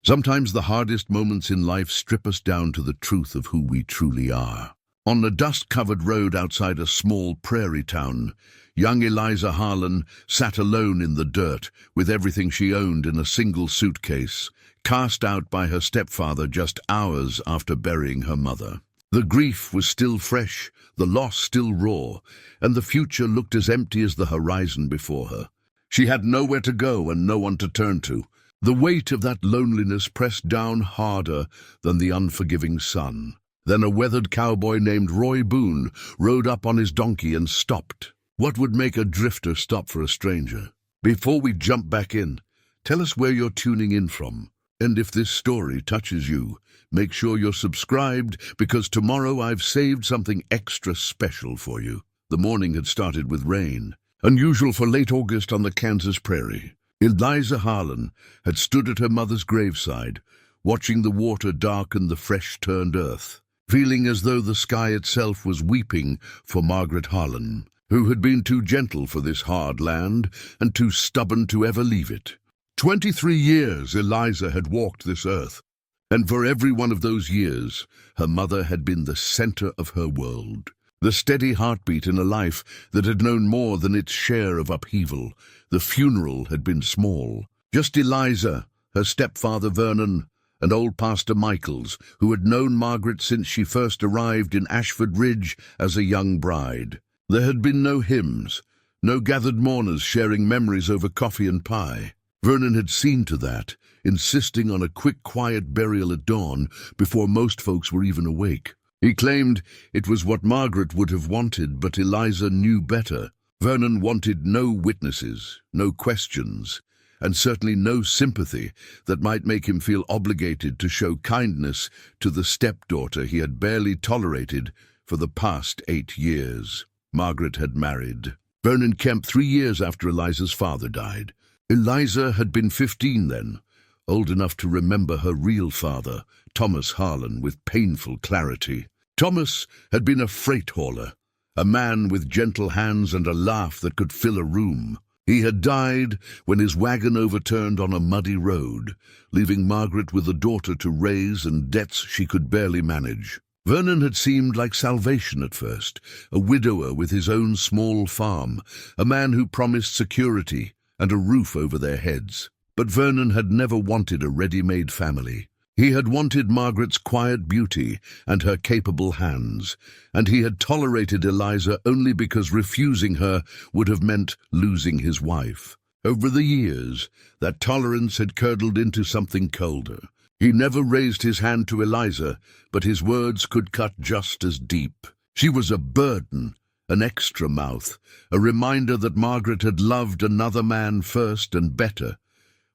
Sometimes the hardest moments in life strip us down to the truth of who we truly are. On a dust-covered road outside a small prairie town, young Eliza Harlan sat alone in the dirt with everything she owned in a single suitcase, cast out by her stepfather just hours after burying her mother. The grief was still fresh, the loss still raw, and the future looked as empty as the horizon before her. She had nowhere to go and no one to turn to. The weight of that loneliness pressed down harder than the unforgiving sun. Then a weathered cowboy named Roy Boone rode up on his donkey and stopped. What would make a drifter stop for a stranger? Before we jump back in, tell us where you're tuning in from. And if this story touches you, make sure you're subscribed, because tomorrow I've saved something extra special for you. The morning had started with rain, unusual for late August on the Kansas prairie. Eliza Harlan had stood at her mother's graveside, watching the water darken the fresh-turned earth, feeling as though the sky itself was weeping for Margaret Harlan, who had been too gentle for this hard land and too stubborn to ever leave it. 23 years Eliza had walked this earth, and for every one of those years, her mother had been the center of her world. The steady heartbeat in a life that had known more than its share of upheaval. The funeral had been small. Just Eliza, her stepfather Vernon, and old Pastor Michaels, who had known Margaret since she first arrived in Ashford Ridge as a young bride. There had been no hymns, no gathered mourners sharing memories over coffee and pie. Vernon had seen to that, insisting on a quick, quiet burial at dawn before most folks were even awake. He claimed it was what Margaret would have wanted, but Eliza knew better. Vernon wanted no witnesses, no questions, and certainly no sympathy that might make him feel obligated to show kindness to the stepdaughter he had barely tolerated for the past 8 years. Margaret had married Vernon Kemp 3 years after Eliza's father died. Eliza had been 15 then, old enough to remember her real father, Thomas Harlan, with painful clarity. Thomas had been a freight hauler, a man with gentle hands and a laugh that could fill a room. He had died when his wagon overturned on a muddy road, leaving Margaret with a daughter to raise and debts she could barely manage. Vernon had seemed like salvation at first, a widower with his own small farm, a man who promised security and a roof over their heads. But Vernon had never wanted a ready-made family. He had wanted Margaret's quiet beauty and her capable hands, and he had tolerated Eliza only because refusing her would have meant losing his wife. Over the years, that tolerance had curdled into something colder. He never raised his hand to Eliza, but his words could cut just as deep. She was a burden, an extra mouth, a reminder that Margaret had loved another man first and better.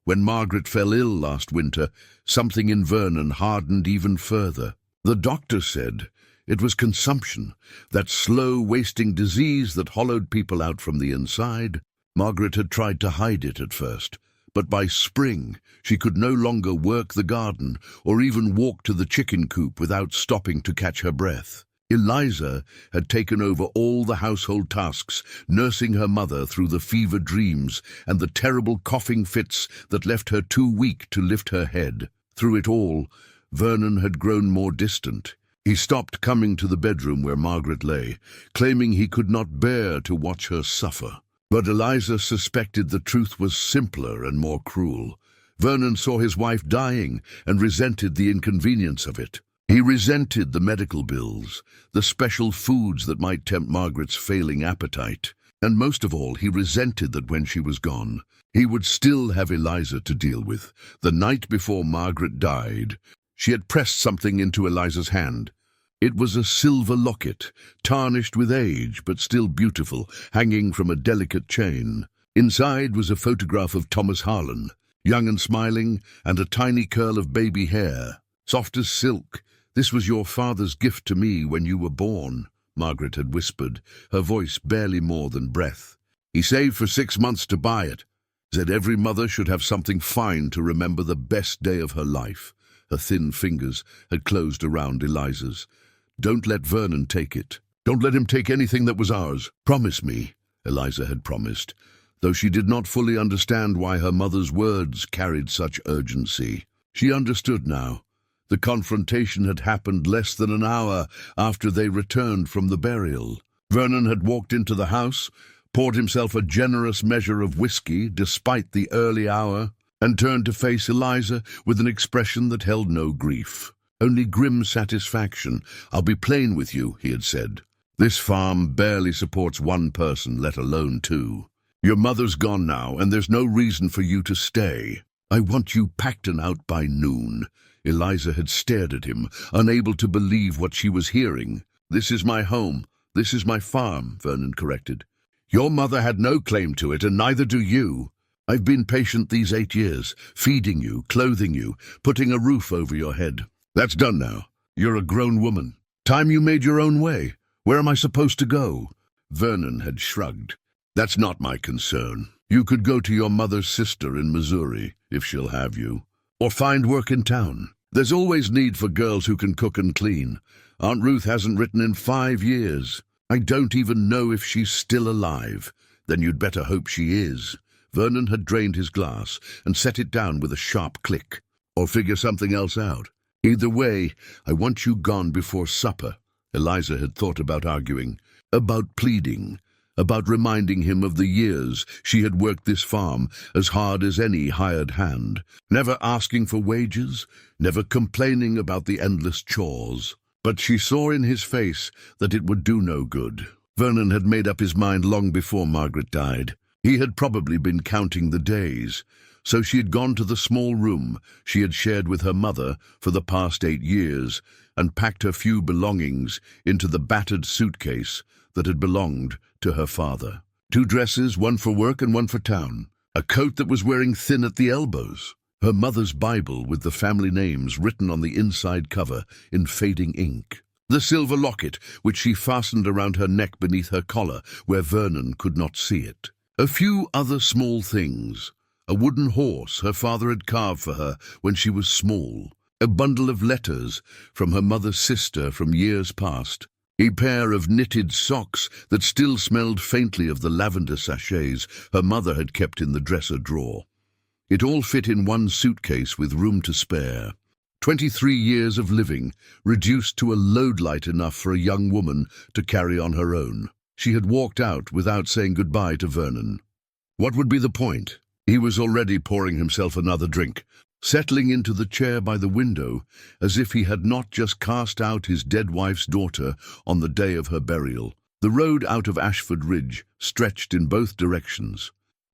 When Margaret fell ill last winter, something in Vernon hardened even further. The doctor said it was consumption, that slow, wasting disease that hollowed people out from the inside. Margaret had tried to hide it at first, but by spring she could no longer work the garden or even walk to the chicken coop without stopping to catch her breath. Eliza had taken over all the household tasks, nursing her mother through the fever dreams and the terrible coughing fits that left her too weak to lift her head. Through it all, Vernon had grown more distant. He stopped coming to the bedroom where Margaret lay, claiming he could not bear to watch her suffer. But Eliza suspected the truth was simpler and more cruel. Vernon saw his wife dying and resented the inconvenience of it. He resented the medical bills, the special foods that might tempt Margaret's failing appetite, and most of all, he resented that when she was gone, he would still have Eliza to deal with. The night before Margaret died, she had pressed something into Eliza's hand. It was a silver locket, tarnished with age but still beautiful, hanging from a delicate chain. Inside was a photograph of Thomas Harlan, young and smiling, and a tiny curl of baby hair, soft as silk. "This was your father's gift to me when you were born," Margaret had whispered, her voice barely more than breath. "He saved for 6 months to buy it. Said every mother should have something fine to remember the best day of her life." Her thin fingers had closed around Eliza's. "Don't let Vernon take it. Don't let him take anything that was ours. Promise me," Eliza had promised, though she did not fully understand why her mother's words carried such urgency. She understood now. The confrontation had happened less than an hour after they returned from the burial. Vernon had walked into the house, poured himself a generous measure of whiskey despite the early hour, and turned to face Eliza with an expression that held no grief, only grim satisfaction. "I'll be plain with you," he had said. "This farm barely supports one person, let alone two. Your mother's gone now, and there's no reason for you to stay. I want you packed and out by noon." Eliza had stared at him, unable to believe what she was hearing. "This is my home. This is my farm," Vernon corrected. "Your mother had no claim to it, and neither do you. I've been patient these 8 years, feeding you, clothing you, putting a roof over your head. That's done now. You're a grown woman. Time you made your own way. Where am I supposed to go?" Vernon had shrugged. "That's not my concern. You could go to your mother's sister in Missouri, if she'll have you, or find work in town. There's always need for girls who can cook and clean. Aunt Ruth hasn't written in 5 years. I don't even know if she's still alive." "Then you'd better hope she is." Vernon had drained his glass and set it down with a sharp click. "Or figure something else out. Either way, I want you gone before supper." Eliza had thought about arguing, about pleading, about reminding him of the years she had worked this farm as hard as any hired hand, never asking for wages, never complaining about the endless chores. But she saw in his face that it would do no good. Vernon had made up his mind long before Margaret died. He had probably been counting the days. So she had gone to the small room she had shared with her mother for the past 8 years and packed her few belongings into the battered suitcase that had belonged to her father. 2 dresses, one for work and one for town. A coat that was wearing thin at the elbows. Her mother's Bible with the family names written on the inside cover in fading ink. The silver locket, which she fastened around her neck beneath her collar, where Vernon could not see it. A few other small things. A wooden horse her father had carved for her when she was small. A bundle of letters from her mother's sister from years past. A pair of knitted socks that still smelled faintly of the lavender sachets her mother had kept in the dresser drawer. It all fit in one suitcase with room to spare. 23 years of living, reduced to a load light enough for a young woman to carry on her own. She had walked out without saying goodbye to Vernon. What would be the point? He was already pouring himself another drink, settling into the chair by the window as if he had not just cast out his dead wife's daughter on the day of her burial. The road out of Ashford Ridge stretched in both directions,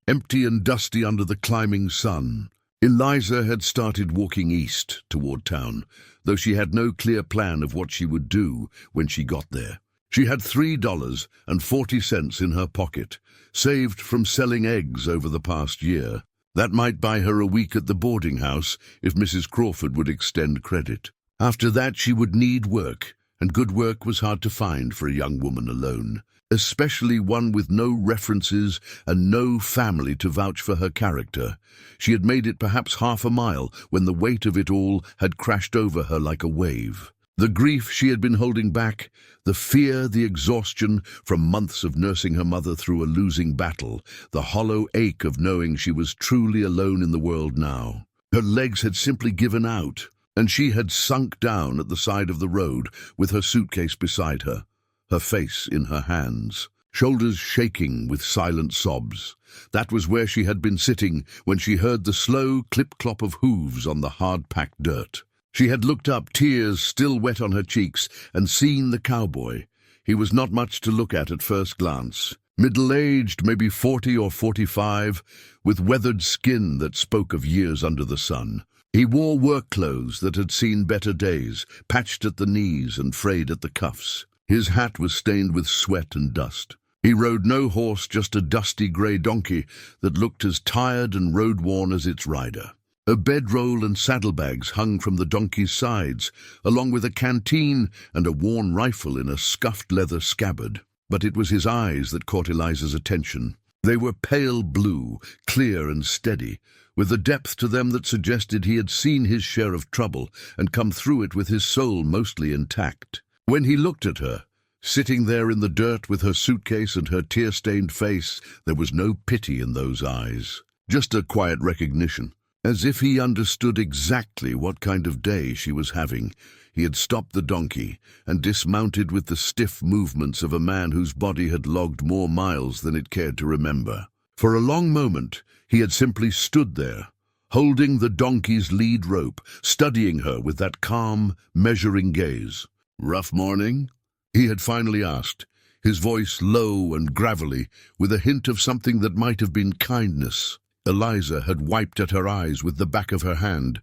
empty and dusty under the climbing sun. Eliza had started walking east toward town, though she had no clear plan of what she would do when she got there. She had $3.40 in her pocket, saved from selling eggs over the past year. That might buy her a week at the boarding house if Mrs. Crawford would extend credit. After that she would need work, and good work was hard to find for a young woman alone, especially one with no references and no family to vouch for her character. She had made it perhaps half a mile when the weight of it all had crashed over her like a wave. The grief she had been holding back, the fear, the exhaustion from months of nursing her mother through a losing battle, the hollow ache of knowing she was truly alone in the world now. Her legs had simply given out, and she had sunk down at the side of the road with her suitcase beside her, her face in her hands, shoulders shaking with silent sobs. That was where she had been sitting when she heard the slow clip-clop of hooves on the hard-packed dirt. She had looked up, tears still wet on her cheeks, and seen the cowboy. He was not much to look at first glance. Middle-aged, maybe 40 or 45, with weathered skin that spoke of years under the sun. He wore work clothes that had seen better days, patched at the knees and frayed at the cuffs. His hat was stained with sweat and dust. He rode no horse, just a dusty grey donkey that looked as tired and road-worn as its rider. A bedroll and saddlebags hung from the donkey's sides, along with a canteen and a worn rifle in a scuffed leather scabbard. But it was his eyes that caught Eliza's attention. They were pale blue, clear and steady, with a depth to them that suggested he had seen his share of trouble and come through it with his soul mostly intact. When he looked at her, sitting there in the dirt with her suitcase and her tear-stained face, there was no pity in those eyes, just a quiet recognition. As if he understood exactly what kind of day she was having, he had stopped the donkey and dismounted with the stiff movements of a man whose body had logged more miles than it cared to remember. For a long moment, he had simply stood there, holding the donkey's lead rope, studying her with that calm, measuring gaze. "Rough morning?" he had finally asked, his voice low and gravelly, with a hint of something that might have been kindness. Eliza had wiped at her eyes with the back of her hand,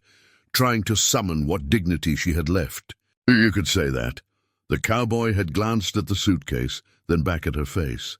trying to summon what dignity she had left. "You could say that." The cowboy had glanced at the suitcase, then back at her face.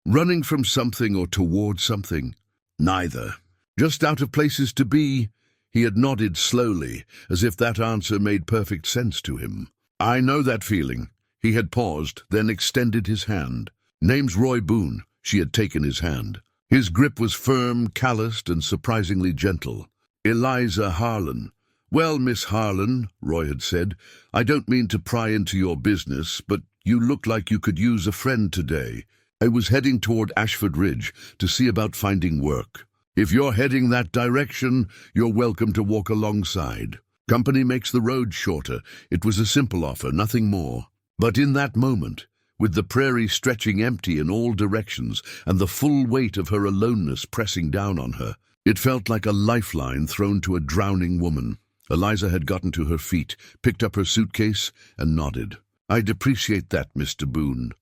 "Running from something or towards something?" "Neither. Just out of places to be." He had nodded slowly, as if that answer made perfect sense to him. "I know that feeling." He had paused, then extended his hand. "Name's Roy Boone." She had taken his hand. His grip was firm, calloused, and surprisingly gentle. "Eliza Harlan." "Well, Miss Harlan," Roy had said, "I don't mean to pry into your business, but you look like you could use a friend today. I was heading toward Ashford Ridge to see about finding work. If you're heading that direction, you're welcome to walk alongside. Company makes the road shorter. It was a simple offer, nothing more." But in that moment, with the prairie stretching empty in all directions and the full weight of her aloneness pressing down on her, it felt like a lifeline thrown to a drowning woman. Eliza had gotten to her feet, picked up her suitcase, and nodded. "I'd appreciate that, Mr. Boone."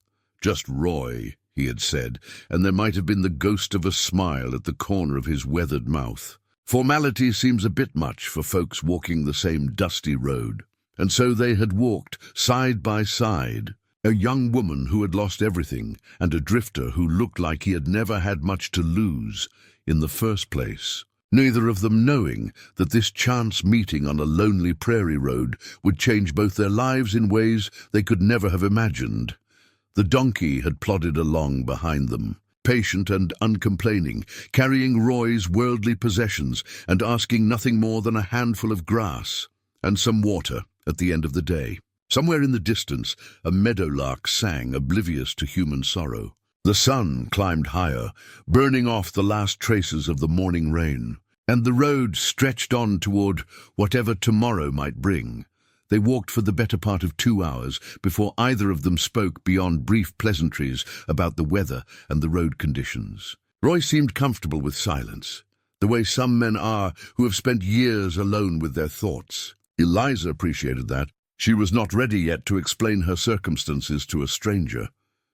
"Just Roy," he had said, and there might have been the ghost of a smile at the corner of his weathered mouth. Formality seems a bit much for folks walking the same dusty road. And so they had walked, side by side, a young woman who had lost everything, and a drifter who looked like he had never had much to lose in the first place, neither of them knowing that this chance meeting on a lonely prairie road would change both their lives in ways they could never have imagined. The donkey had plodded along behind them, patient and uncomplaining, carrying Roy's worldly possessions and asking nothing more than a handful of grass and some water at the end of the day. Somewhere in the distance, a meadowlark sang, oblivious to human sorrow. The sun climbed higher, burning off the last traces of the morning rain, and the road stretched on toward whatever tomorrow might bring. They walked for the better part of 2 hours before either of them spoke beyond brief pleasantries about the weather and the road conditions. Roy seemed comfortable with silence, the way some men are who have spent years alone with their thoughts. Eliza appreciated that. She was not ready yet to explain her circumstances to a stranger,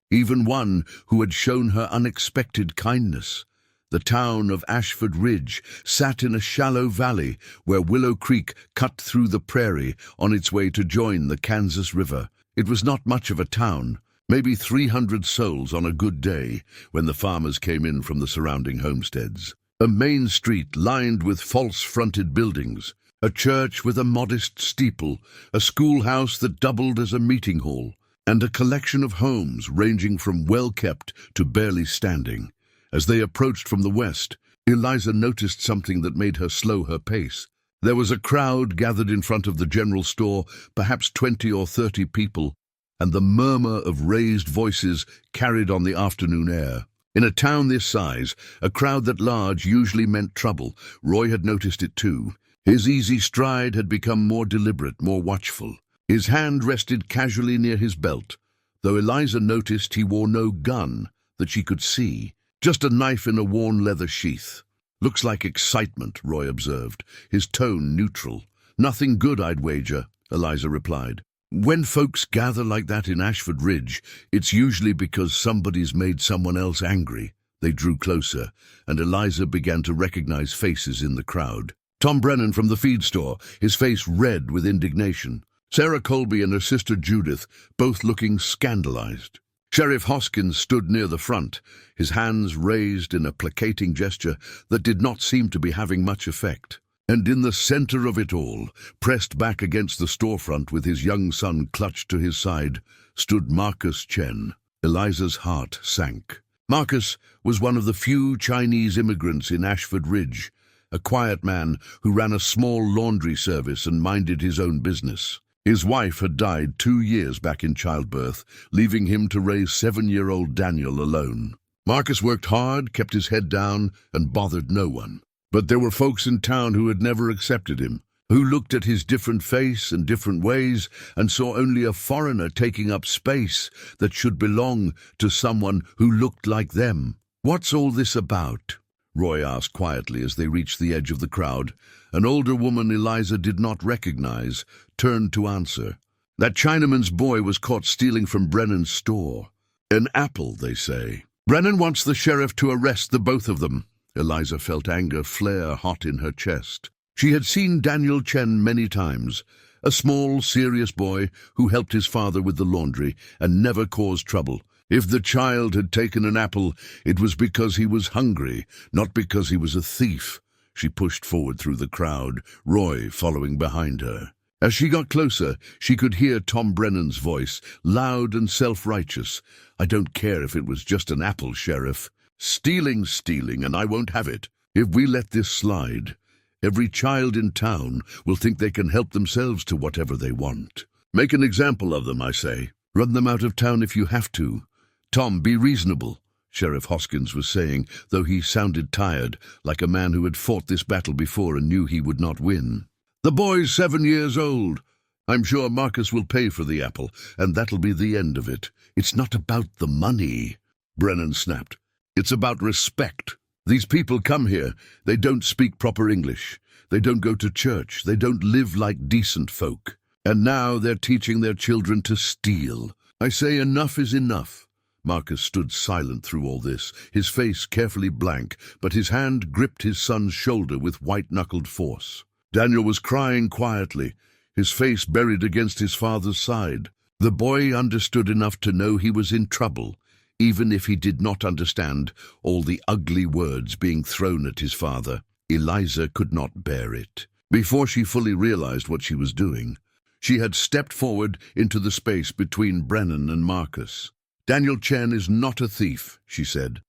even one who had shown her unexpected kindness. The town of Ashford Ridge sat in a shallow valley where Willow Creek cut through the prairie on its way to join the Kansas River. It was not much of a town, maybe 300 souls on a good day when the farmers came in from the surrounding homesteads. A main street lined with false-fronted buildings, a church with a modest steeple, a schoolhouse that doubled as a meeting hall, and a collection of homes ranging from well-kept to barely standing. As they approached from the west, Eliza noticed something that made her slow her pace. There was a crowd gathered in front of the general store, perhaps 20 or 30 people, and the murmur of raised voices carried on the afternoon air. In a town this size, a crowd that large usually meant trouble. Roy had noticed it too. His easy stride had become more deliberate, more watchful. His hand rested casually near his belt, though Eliza noticed he wore no gun that she could see, just a knife in a worn leather sheath. "Looks like excitement," Roy observed, his tone neutral. "Nothing good, I'd wager," Eliza replied. "When folks gather like that in Ashford Ridge, it's usually because somebody's made someone else angry." They drew closer, and Eliza began to recognize faces in the crowd. Tom Brennan from the feed store, his face red with indignation. Sarah Colby and her sister Judith, both looking scandalized. Sheriff Hoskins stood near the front, his hands raised in a placating gesture that did not seem to be having much effect. And in the center of it all, pressed back against the storefront with his young son clutched to his side, stood Marcus Chen. Eliza's heart sank. Marcus was one of the few Chinese immigrants in Ashford Ridge, a quiet man who ran a small laundry service and minded his own business. His wife had died 2 years back in childbirth, leaving him to raise 7-year-old Daniel alone. Marcus worked hard, kept his head down, and bothered no one. But there were folks in town who had never accepted him, who looked at his different face and different ways and saw only a foreigner taking up space that should belong to someone who looked like them. "What's all this about?" Roy asked quietly as they reached the edge of the crowd. An older woman Eliza did not recognize turned to answer. "That Chinaman's boy was caught stealing from Brennan's store. An apple, they say. Brennan wants the sheriff to arrest the both of them." Eliza felt anger flare hot in her chest. She had seen Daniel Chen many times, a small, serious boy who helped his father with the laundry and never caused trouble. If the child had taken an apple, it was because he was hungry, not because he was a thief. She pushed forward through the crowd, Roy following behind her. As she got closer, she could hear Tom Brennan's voice, loud and self-righteous. "I don't care if it was just an apple, Sheriff. Stealing's stealing, and I won't have it. If we let this slide, every child in town will think they can help themselves to whatever they want. Make an example of them, I say. Run them out of town if you have to. Tom, be reasonable," Sheriff Hoskins was saying, though he sounded tired, like a man who had fought this battle before and knew he would not win. "The boy's 7 years old. I'm sure Marcus will pay for the apple, and that'll be the end of it. It's not about the money," Brennan snapped. "It's about respect. These people come here. They don't speak proper English. They don't go to church. They don't live like decent folk. And now they're teaching their children to steal. I say enough is enough." Marcus stood silent through all this, his face carefully blank, but his hand gripped his son's shoulder with white-knuckled force. Daniel was crying quietly, his face buried against his father's side. The boy understood enough to know he was in trouble, even if he did not understand all the ugly words being thrown at his father. Eliza could not bear it. Before she fully realized what she was doing, she had stepped forward into the space between Brennan and Marcus. "Daniel Chen is not a thief," she said,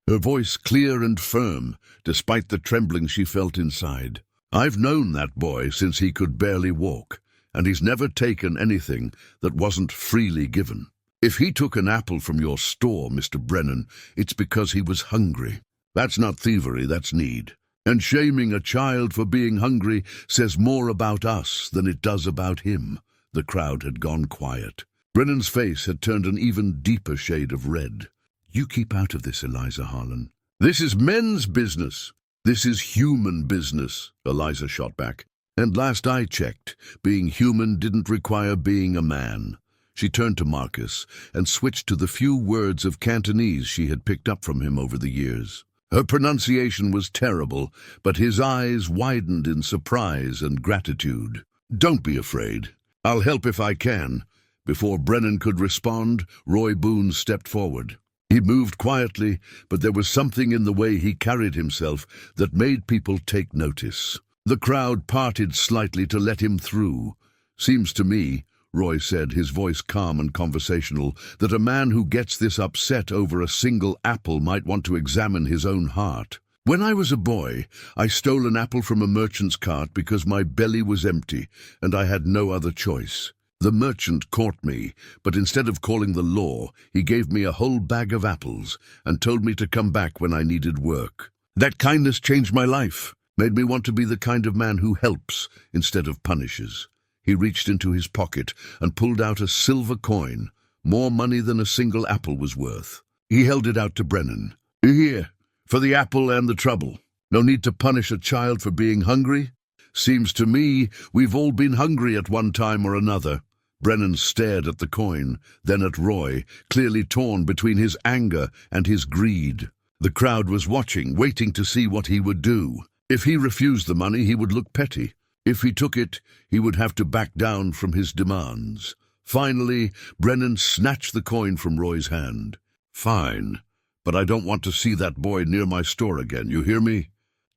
her voice clear and firm, despite the trembling she felt inside. "I've known that boy since he could barely walk, and he's never taken anything that wasn't freely given. If he took an apple from your store, Mr. Brennan, it's because he was hungry. That's not thievery, that's need. And shaming a child for being hungry says more about us than it does about him." The crowd had gone quiet. Brennan's face had turned an even deeper shade of red. "You keep out of this, Eliza Harlan. This is men's business. This is human business," Eliza shot back. "And last I checked, being human didn't require being a man." She turned to Marcus and switched to the few words of Cantonese she had picked up from him over the years. Her pronunciation was terrible, but his eyes widened in surprise and gratitude. "Don't be afraid. I'll help if I can." Before Brennan could respond, Roy Boone stepped forward. He moved quietly, but there was something in the way he carried himself that made people take notice. The crowd parted slightly to let him through. "Seems to me," Roy said, his voice calm and conversational, "that a man who gets this upset over a single apple might want to examine his own heart. When I was a boy, I stole an apple from a merchant's cart because my belly was empty and I had no other choice. The merchant caught me, but instead of calling the law, he gave me a whole bag of apples and told me to come back when I needed work. That kindness changed my life, made me want to be the kind of man who helps instead of punishes." He reached into his pocket and pulled out a silver coin, more money than a single apple was worth. He held it out to Brennan. "Here, for the apple and the trouble. No need to punish a child for being hungry. Seems to me we've all been hungry at one time or another." Brennan stared at the coin, then at Roy, clearly torn between his anger and his greed. The crowd was watching, waiting to see what he would do. If he refused the money, he would look petty. If he took it, he would have to back down from his demands. Finally, Brennan snatched the coin from Roy's hand. "Fine, but I don't want to see that boy near my store again, you hear me?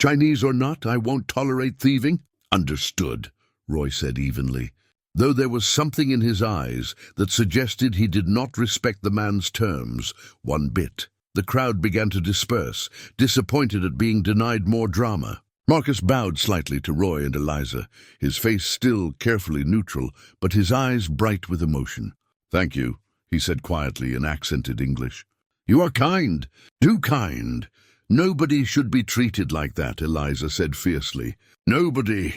Chinese or not, I won't tolerate thieving." "Understood," Roy said evenly, though there was something in his eyes that suggested he did not respect the man's terms one bit. The crowd began to disperse, disappointed at being denied more drama. Marcus bowed slightly to Roy and Eliza, his face still carefully neutral, but his eyes bright with emotion. "Thank you," he said quietly in accented English. "You are kind, too kind. Nobody should be treated like that, Eliza said fiercely. Nobody.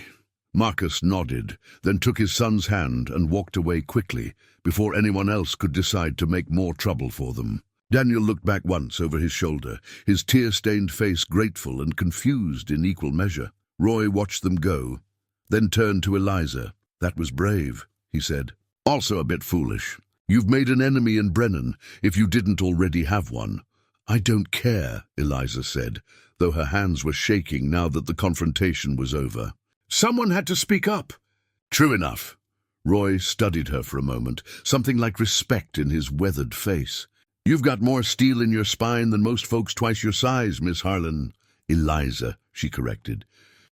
Marcus nodded, then took his son's hand and walked away quickly, before anyone else could decide to make more trouble for them. Daniel looked back once over his shoulder, his tear-stained face grateful and confused in equal measure. Roy watched them go, then turned to Eliza. That was brave, he said. Also a bit foolish. You've made an enemy in Brennan, if you didn't already have one. I don't care, Eliza said, though her hands were shaking now that the confrontation was over. Someone had to speak up. True enough. Roy studied her for a moment, something like respect in his weathered face. You've got more steel in your spine than most folks twice your size, Miss Harlan. Eliza, she corrected.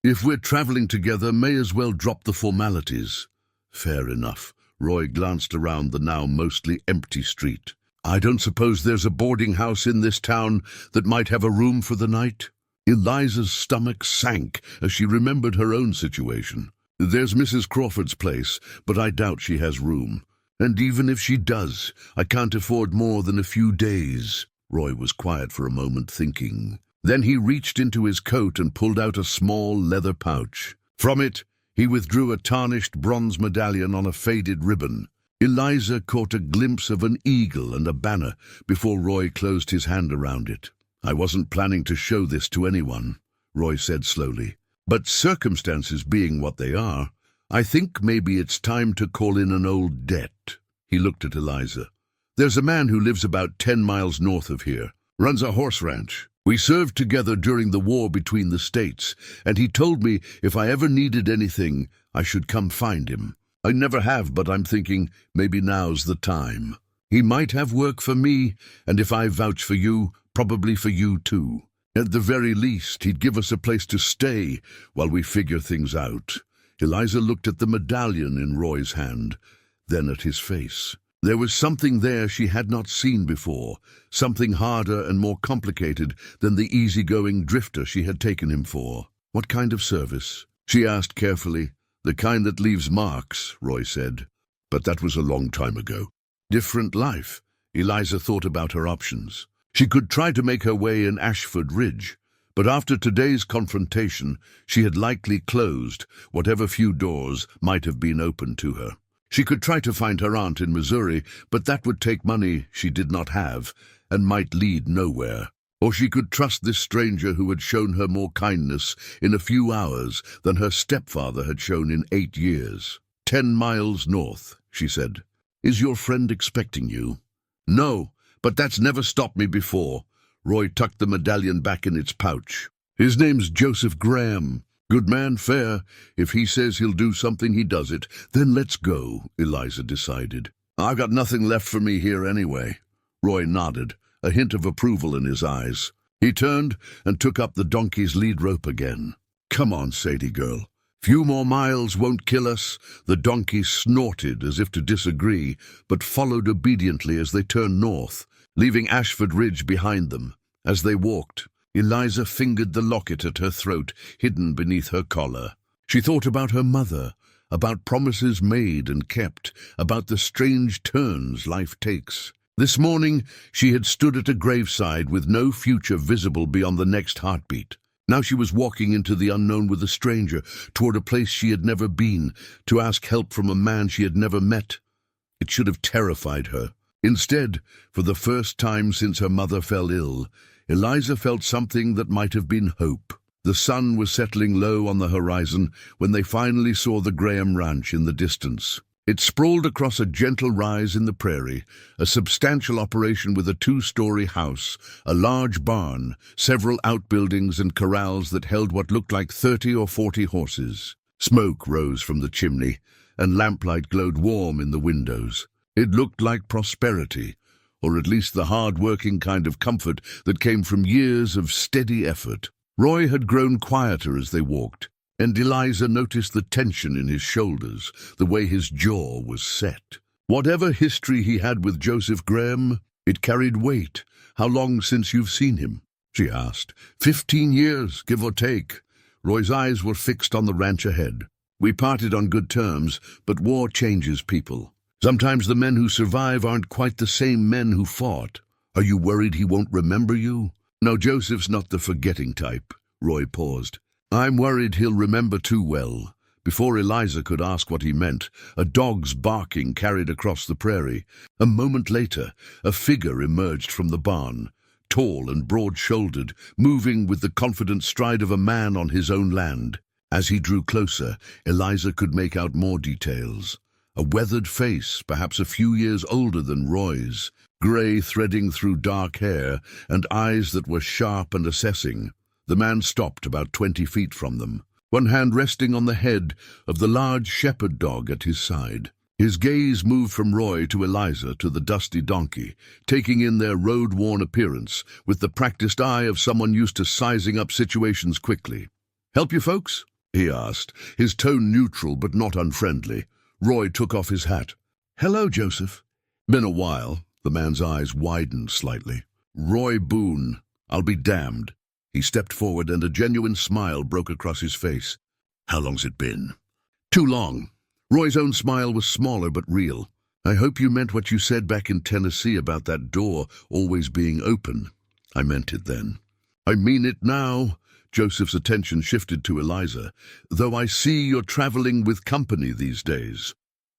If we're traveling together, may as well drop the formalities. Fair enough. Roy glanced around the now mostly empty street. I don't suppose there's a boarding house in this town that might have a room for the night? Eliza's stomach sank as she remembered her own situation. There's Mrs. Crawford's place, but I doubt she has room. And even if she does, I can't afford more than a few days. Roy was quiet for a moment, thinking. Then he reached into his coat and pulled out a small leather pouch. From it, he withdrew a tarnished bronze medallion on a faded ribbon. Eliza caught a glimpse of an eagle and a banner before Roy closed his hand around it. I wasn't planning to show this to anyone, Roy said slowly. But circumstances being what they are, I think maybe it's time to call in an old debt. He looked at Eliza. There's a man who lives about 10 miles north of here, runs a horse ranch. We served together during the war between the states, and he told me if I ever needed anything, I should come find him. I never have, but I'm thinking maybe now's the time. He might have work for me, and if I vouch for you, probably for you too. At the very least, he'd give us a place to stay while we figure things out. Eliza looked at the medallion in Roy's hand, then at his face. There was something there she had not seen before, something harder and more complicated than the easygoing drifter she had taken him for. What kind of service? She asked carefully. The kind that leaves marks, Roy said. But that was a long time ago. Different life. Eliza thought about her options. She could try to make her way in Ashford Ridge, but after today's confrontation, she had likely closed whatever few doors might have been open to her. She could try to find her aunt in Missouri, but that would take money she did not have and might lead nowhere. Or she could trust this stranger who had shown her more kindness in a few hours than her stepfather had shown in 8 years. 10 miles north, she said. Is your friend expecting you? No, but that's never stopped me before. Roy tucked the medallion back in its pouch. His name's Joseph Graham. Good man, fair. If he says he'll do something, he does it. Then let's go, Eliza decided. I've got nothing left for me here anyway. Roy nodded, a hint of approval in his eyes. He turned and took up the donkey's lead rope again. Come on, Sadie girl. Few more miles won't kill us. The donkey snorted as if to disagree, but followed obediently as they turned north, leaving Ashford Ridge behind them. As they walked, Eliza fingered the locket at her throat, hidden beneath her collar. She thought about her mother, about promises made and kept, about the strange turns life takes. This morning, she had stood at a graveside with no future visible beyond the next heartbeat. Now she was walking into the unknown with a stranger, toward a place she had never been, to ask help from a man she had never met. It should have terrified her. Instead, for the first time since her mother fell ill, Eliza felt something that might have been hope. The sun was settling low on the horizon when they finally saw the Graham Ranch in the distance. It sprawled across a gentle rise in the prairie, a substantial operation with a 2-story house, a large barn, several outbuildings and corrals that held what looked like 30 or 40 horses. Smoke rose from the chimney, and lamplight glowed warm in the windows. It looked like prosperity, or at least the hard-working kind of comfort that came from years of steady effort. Roy had grown quieter as they walked, and Eliza noticed the tension in his shoulders, the way his jaw was set. Whatever history he had with Joseph Graham, it carried weight. How long since you've seen him? She asked. 15 years, give or take. Roy's eyes were fixed on the ranch ahead. We parted on good terms, but war changes people. Sometimes the men who survive aren't quite the same men who fought. Are you worried he won't remember you? No, Joseph's not the forgetting type. Roy paused. I'm worried he'll remember too well. Before Eliza could ask what he meant, a dog's barking carried across the prairie. A moment later, a figure emerged from the barn, tall and broad-shouldered, moving with the confident stride of a man on his own land. As he drew closer, Eliza could make out more details. A weathered face, perhaps a few years older than Roy's, grey threading through dark hair, and eyes that were sharp and assessing. The man stopped about 20 feet from them, one hand resting on the head of the large shepherd dog at his side. His gaze moved from Roy to Eliza to the dusty donkey, taking in their road-worn appearance with the practiced eye of someone used to sizing up situations quickly. "Help you folks?" he asked, his tone neutral but not unfriendly. Roy took off his hat. "Hello, Joseph." "Been a while." The man's eyes widened slightly. "Roy Boone. I'll be damned." He stepped forward and a genuine smile broke across his face. "How long's it been?" "Too long." Roy's own smile was smaller but real. "I hope you meant what you said back in Tennessee about that door always being open." "I meant it then." "I mean it now." Joseph's attention shifted to Eliza. "Though I see you're traveling with company these days."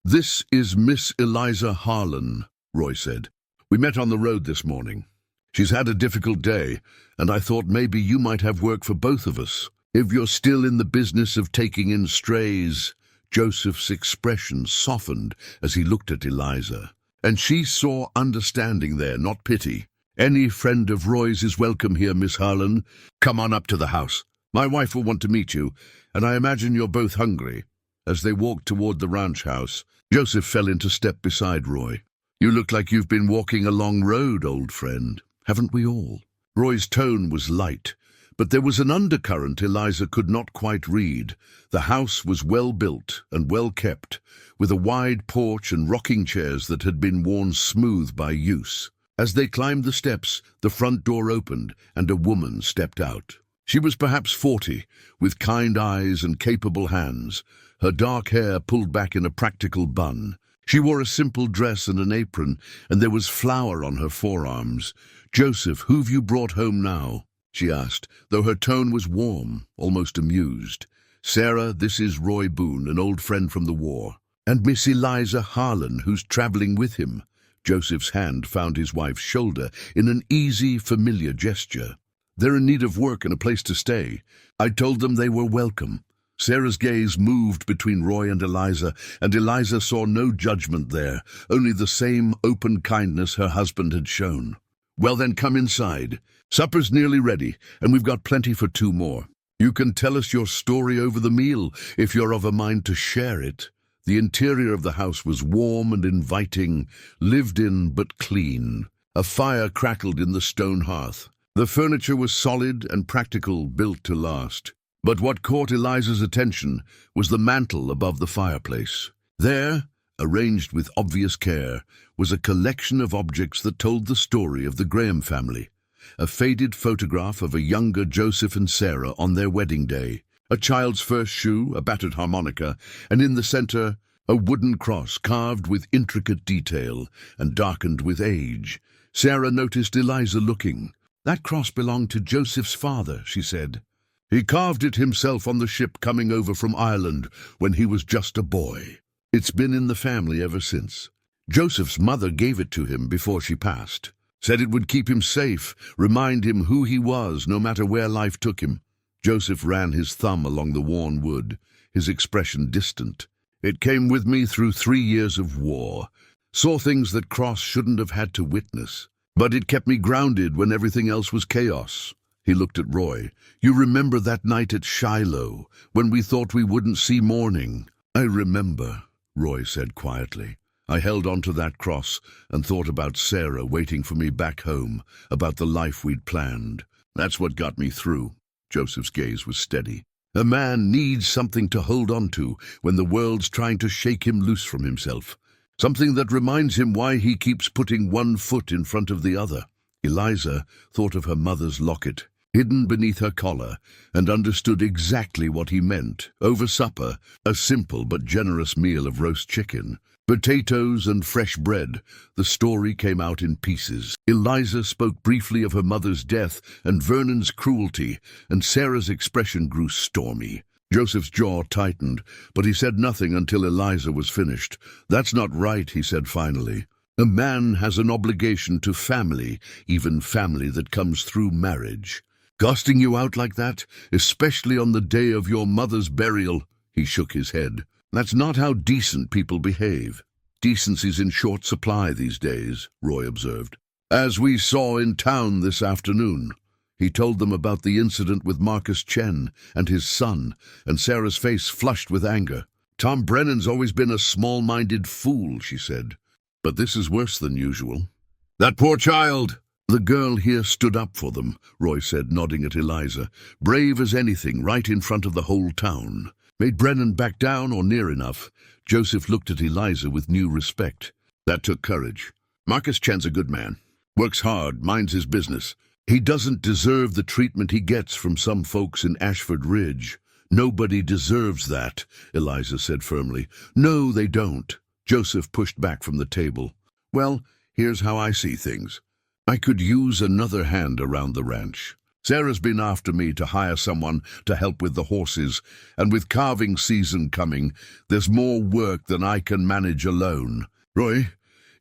"This is Miss Eliza Harlan," Roy said. "We met on the road this morning. She's had a difficult day, and I thought maybe you might have work for both of us. If you're still in the business of taking in strays." Joseph's expression softened as he looked at Eliza, and she saw understanding there, not pity. "Any friend of Roy's is welcome here, Miss Harlan. Come on up to the house. My wife will want to meet you, and I imagine you're both hungry." As they walked toward the ranch house, Joseph fell into step beside Roy. "You look like you've been walking a long road, old friend. Haven't we all?" Roy's tone was light, but there was an undercurrent Eliza could not quite read. The house was well built and well kept, with a wide porch and rocking chairs that had been worn smooth by use. As they climbed the steps, the front door opened and a woman stepped out. She was perhaps 40, with kind eyes and capable hands, her dark hair pulled back in a practical bun. She wore a simple dress and an apron, and there was flour on her forearms. "Joseph, who've you brought home now?" she asked, though her tone was warm, almost amused. "Sarah, this is Roy Boone, an old friend from the war. And Miss Eliza Harlan, who's traveling with him." Joseph's hand found his wife's shoulder in an easy, familiar gesture. "They're in need of work and a place to stay. I told them they were welcome." Sarah's gaze moved between Roy and Eliza saw no judgment there, only the same open kindness her husband had shown. "Well then, come inside. Supper's nearly ready, and we've got plenty for 2 more. You can tell us your story over the meal, if you're of a mind to share it." The interior of the house was warm and inviting, lived in but clean. A fire crackled in the stone hearth. The furniture was solid and practical, built to last. But what caught Eliza's attention was the mantel above the fireplace. There, arranged with obvious care, was a collection of objects that told the story of the Graham family. A faded photograph of a younger Joseph and Sarah on their wedding day, a child's first shoe, a battered harmonica, and in the center, a wooden cross carved with intricate detail and darkened with age. Sarah noticed Eliza looking. "That cross belonged to Joseph's father," she said. "He carved it himself on the ship coming over from Ireland when he was just a boy. It's been in the family ever since. Joseph's mother gave it to him before she passed. Said it would keep him safe, remind him who he was no matter where life took him." Joseph ran his thumb along the worn wood, his expression distant. "It came with me through 3 years of war. Saw things that Cross shouldn't have had to witness. But it kept me grounded when everything else was chaos." He looked at Roy. "You remember that night at Shiloh, when we thought we wouldn't see morning?" "I remember," Roy said quietly. "I held on to that cross and thought about Sarah waiting for me back home, about the life we'd planned. That's what got me through." Joseph's gaze was steady. "A man needs something to hold on to when the world's trying to shake him loose from himself. Something that reminds him why he keeps putting one foot in front of the other." Eliza thought of her mother's locket. hidden beneath her collar, and understood exactly what he meant. Over supper, a simple but generous meal of roast chicken, potatoes and fresh bread, the story came out in pieces. Eliza spoke briefly of her mother's death and Vernon's cruelty, and Sarah's expression grew stormy. Joseph's jaw tightened, but he said nothing until Eliza was finished. "That's not right," he said finally. "A man has an obligation to family, even family that comes through marriage. Casting you out like that, especially on the day of your mother's burial," he shook his head. "That's not how decent people behave." "Decency's in short supply these days," Roy observed. "As we saw in town this afternoon." He told them about the incident with Marcus Chen and his son, and Sarah's face flushed with anger. "Tom Brennan's always been a small-minded fool," she said. "But this is worse than usual." "That poor child!" "The girl here stood up for them," Roy said, nodding at Eliza. "Brave as anything, right in front of the whole town. Made Brennan back down or near enough." Joseph looked at Eliza with new respect. "That took courage. Marcus Chen's a good man. Works hard, minds his business. He doesn't deserve the treatment he gets from some folks in Ashford Ridge." "Nobody deserves that," Eliza said firmly. "No, they don't." Joseph pushed back from the table. "Well, here's how I see things. I could use another hand around the ranch. Sarah's been after me to hire someone to help with the horses, and with calving season coming, there's more work than I can manage alone. Roy,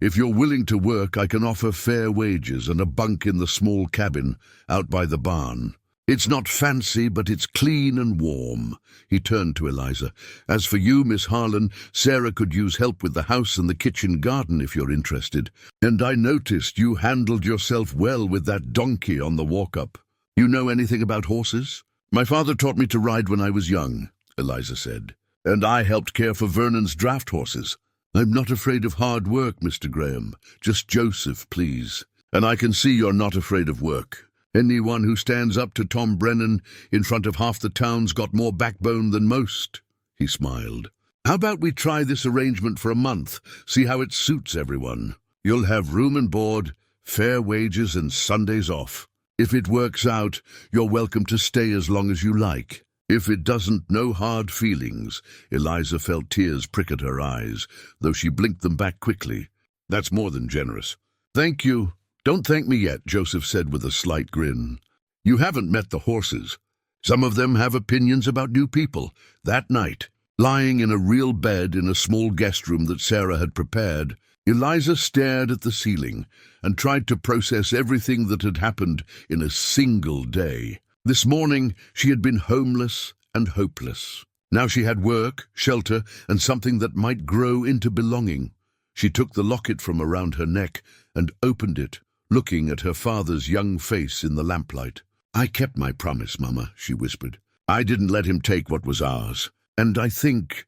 if you're willing to work, I can offer fair wages and a bunk in the small cabin out by the barn. It's not fancy, but it's clean and warm." He turned to Eliza. "As for you, Miss Harlan, Sarah could use help with the house and the kitchen garden if you're interested. And I noticed you handled yourself well with that donkey on the walk-up. You know anything about horses?" "My father taught me to ride when I was young," Eliza said. "And I helped care for Vernon's draft horses." "I'm not afraid of hard work, Mr. Graham. Just Joseph, please. And I can see you're not afraid of work. Anyone who stands up to Tom Brennan in front of half the town's got more backbone than most." He smiled. "How about we try this arrangement for a month, see how it suits everyone? You'll have room and board, fair wages and Sundays off. If it works out, you're welcome to stay as long as you like. If it doesn't, no hard feelings." Eliza felt tears prick at her eyes, though she blinked them back quickly. "That's more than generous." "Thank you." "Don't thank me yet," Joseph said with a slight grin. "You haven't met the horses. Some of them have opinions about new people." That night, lying in a real bed in a small guest room that Sarah had prepared, Eliza stared at the ceiling and tried to process everything that had happened in a single day. This morning, she had been homeless and hopeless. Now she had work, shelter, and something that might grow into belonging. She took the locket from around her neck and opened it, looking at her father's young face in the lamplight. "I kept my promise, Mama," she whispered. "I didn't let him take what was ours. And I think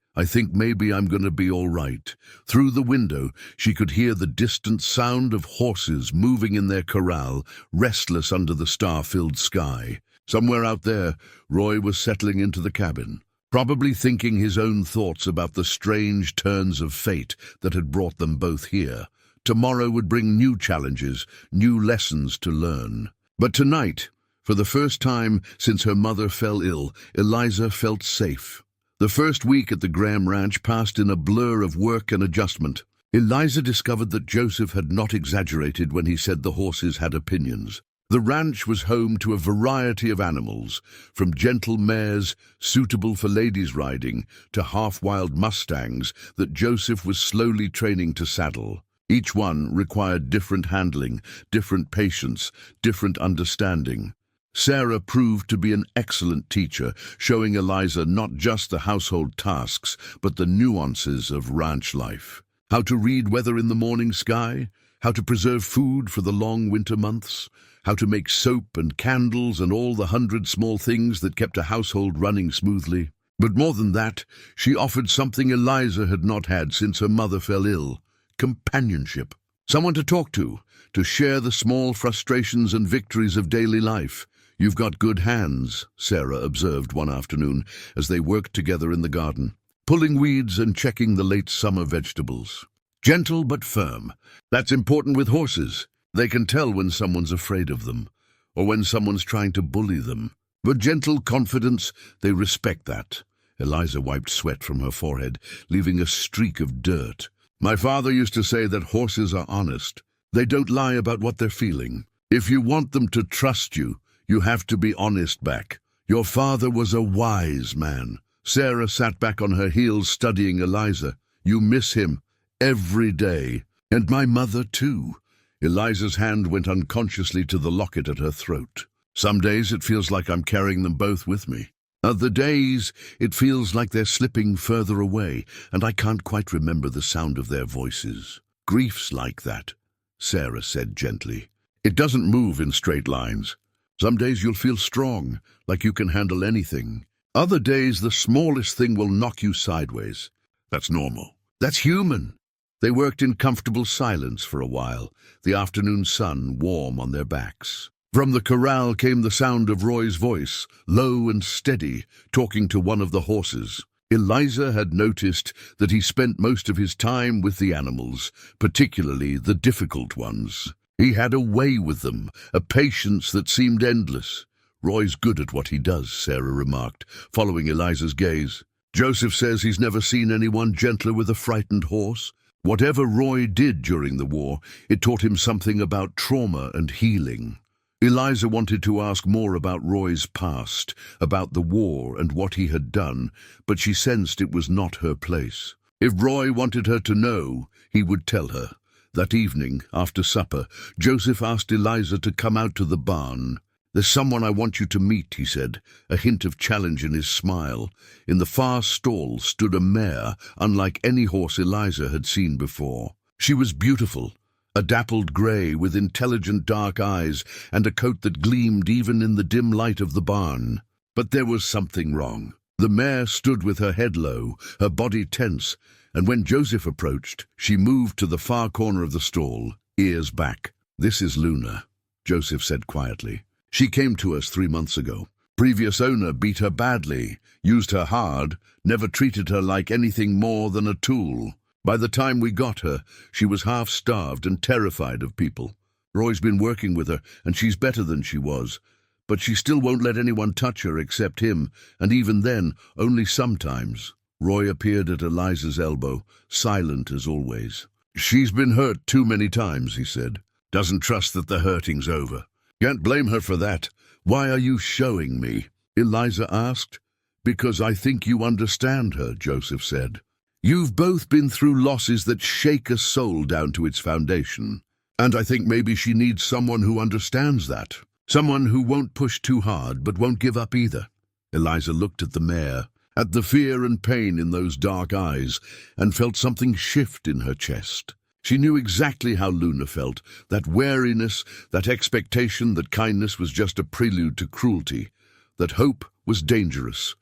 maybe I'm going to be all right." Through the window, she could hear the distant sound of horses moving in their corral, restless under the star-filled sky. Somewhere out there, Roy was settling into the cabin, probably thinking his own thoughts about the strange turns of fate that had brought them both here. Tomorrow would bring new challenges, new lessons to learn. But tonight, for the first time since her mother fell ill, Eliza felt safe. The first week at the Graham Ranch passed in a blur of work and adjustment. Eliza discovered that Joseph had not exaggerated when he said the horses had opinions. The ranch was home to a variety of animals, from gentle mares suitable for ladies' riding to half-wild mustangs that Joseph was slowly training to saddle. Each one required different handling, different patience, different understanding. Sarah proved to be an excellent teacher, showing Eliza not just the household tasks, but the nuances of ranch life. How to read weather in the morning sky, how to preserve food for the long winter months, how to make soap and candles and all the 100 small things that kept a household running smoothly. But more than that, she offered something Eliza had not had since her mother fell ill: companionship. Someone to talk to share the small frustrations and victories of daily life. "You've got good hands," Sarah observed one afternoon as they worked together in the garden, pulling weeds and checking the late summer vegetables. "Gentle but firm. That's important with horses. They can tell when someone's afraid of them. or when someone's trying to bully them. With gentle confidence, they respect that. Eliza wiped sweat from her forehead, leaving a streak of dirt. My father used to say that horses are honest. They don't lie about what they're feeling. If you want them to trust you, you have to be honest back. Your father was a wise man. Sarah sat back on her heels studying Eliza. You miss him every day. And my mother too. Eliza's hand went unconsciously to the locket at her throat. Some days it feels like I'm carrying them both with me. Other days it feels like they're slipping further away, and I can't quite remember the sound of their voices. Grief's like that, Sarah said gently. It doesn't move in straight lines. Some days you'll feel strong, like you can handle anything. Other days the smallest thing will knock you sideways. That's normal. That's human. They worked in comfortable silence for a while, the afternoon sun warm on their backs. From the corral came the sound of Roy's voice, low and steady, talking to one of the horses. Eliza had noticed that he spent most of his time with the animals, particularly the difficult ones. He had a way with them, a patience that seemed endless. Roy's good at what he does, Sarah remarked, following Eliza's gaze. Joseph says he's never seen anyone gentler with a frightened horse. Whatever Roy did during the war, it taught him something about trauma and healing. Eliza wanted to ask more about Roy's past, about the war and what he had done, but she sensed it was not her place. If Roy wanted her to know, he would tell her. That evening, after supper, Joseph asked Eliza to come out to the barn. There's someone I want you to meet, he said, a hint of challenge in his smile. In the far stall stood a mare, unlike any horse Eliza had seen before. She was beautiful, a dappled grey with intelligent dark eyes and a coat that gleamed even in the dim light of the barn. But there was something wrong. The mare stood with her head low, her body tense, and when Joseph approached, she moved to the far corner of the stall, ears back. This is Luna, Joseph said quietly. She came to us 3 months ago. Previous owner beat her badly, used her hard, never treated her like anything more than a tool. By the time we got her, she was half-starved and terrified of people. Roy's been working with her, and she's better than she was. But she still won't let anyone touch her except him, and even then, only sometimes. Roy appeared at Eliza's elbow, silent as always. She's been hurt too many times, he said. Doesn't trust that the hurting's over. Can't blame her for that. Why are you showing me? Eliza asked. Because I think you understand her, Joseph said. You've both been through losses that shake a soul down to its foundation. And I think maybe she needs someone who understands that. Someone who won't push too hard, but won't give up either. Eliza looked at the mare, at the fear and pain in those dark eyes, and felt something shift in her chest. She knew exactly how Luna felt, that wariness, that expectation that kindness was just a prelude to cruelty, that hope was dangerous.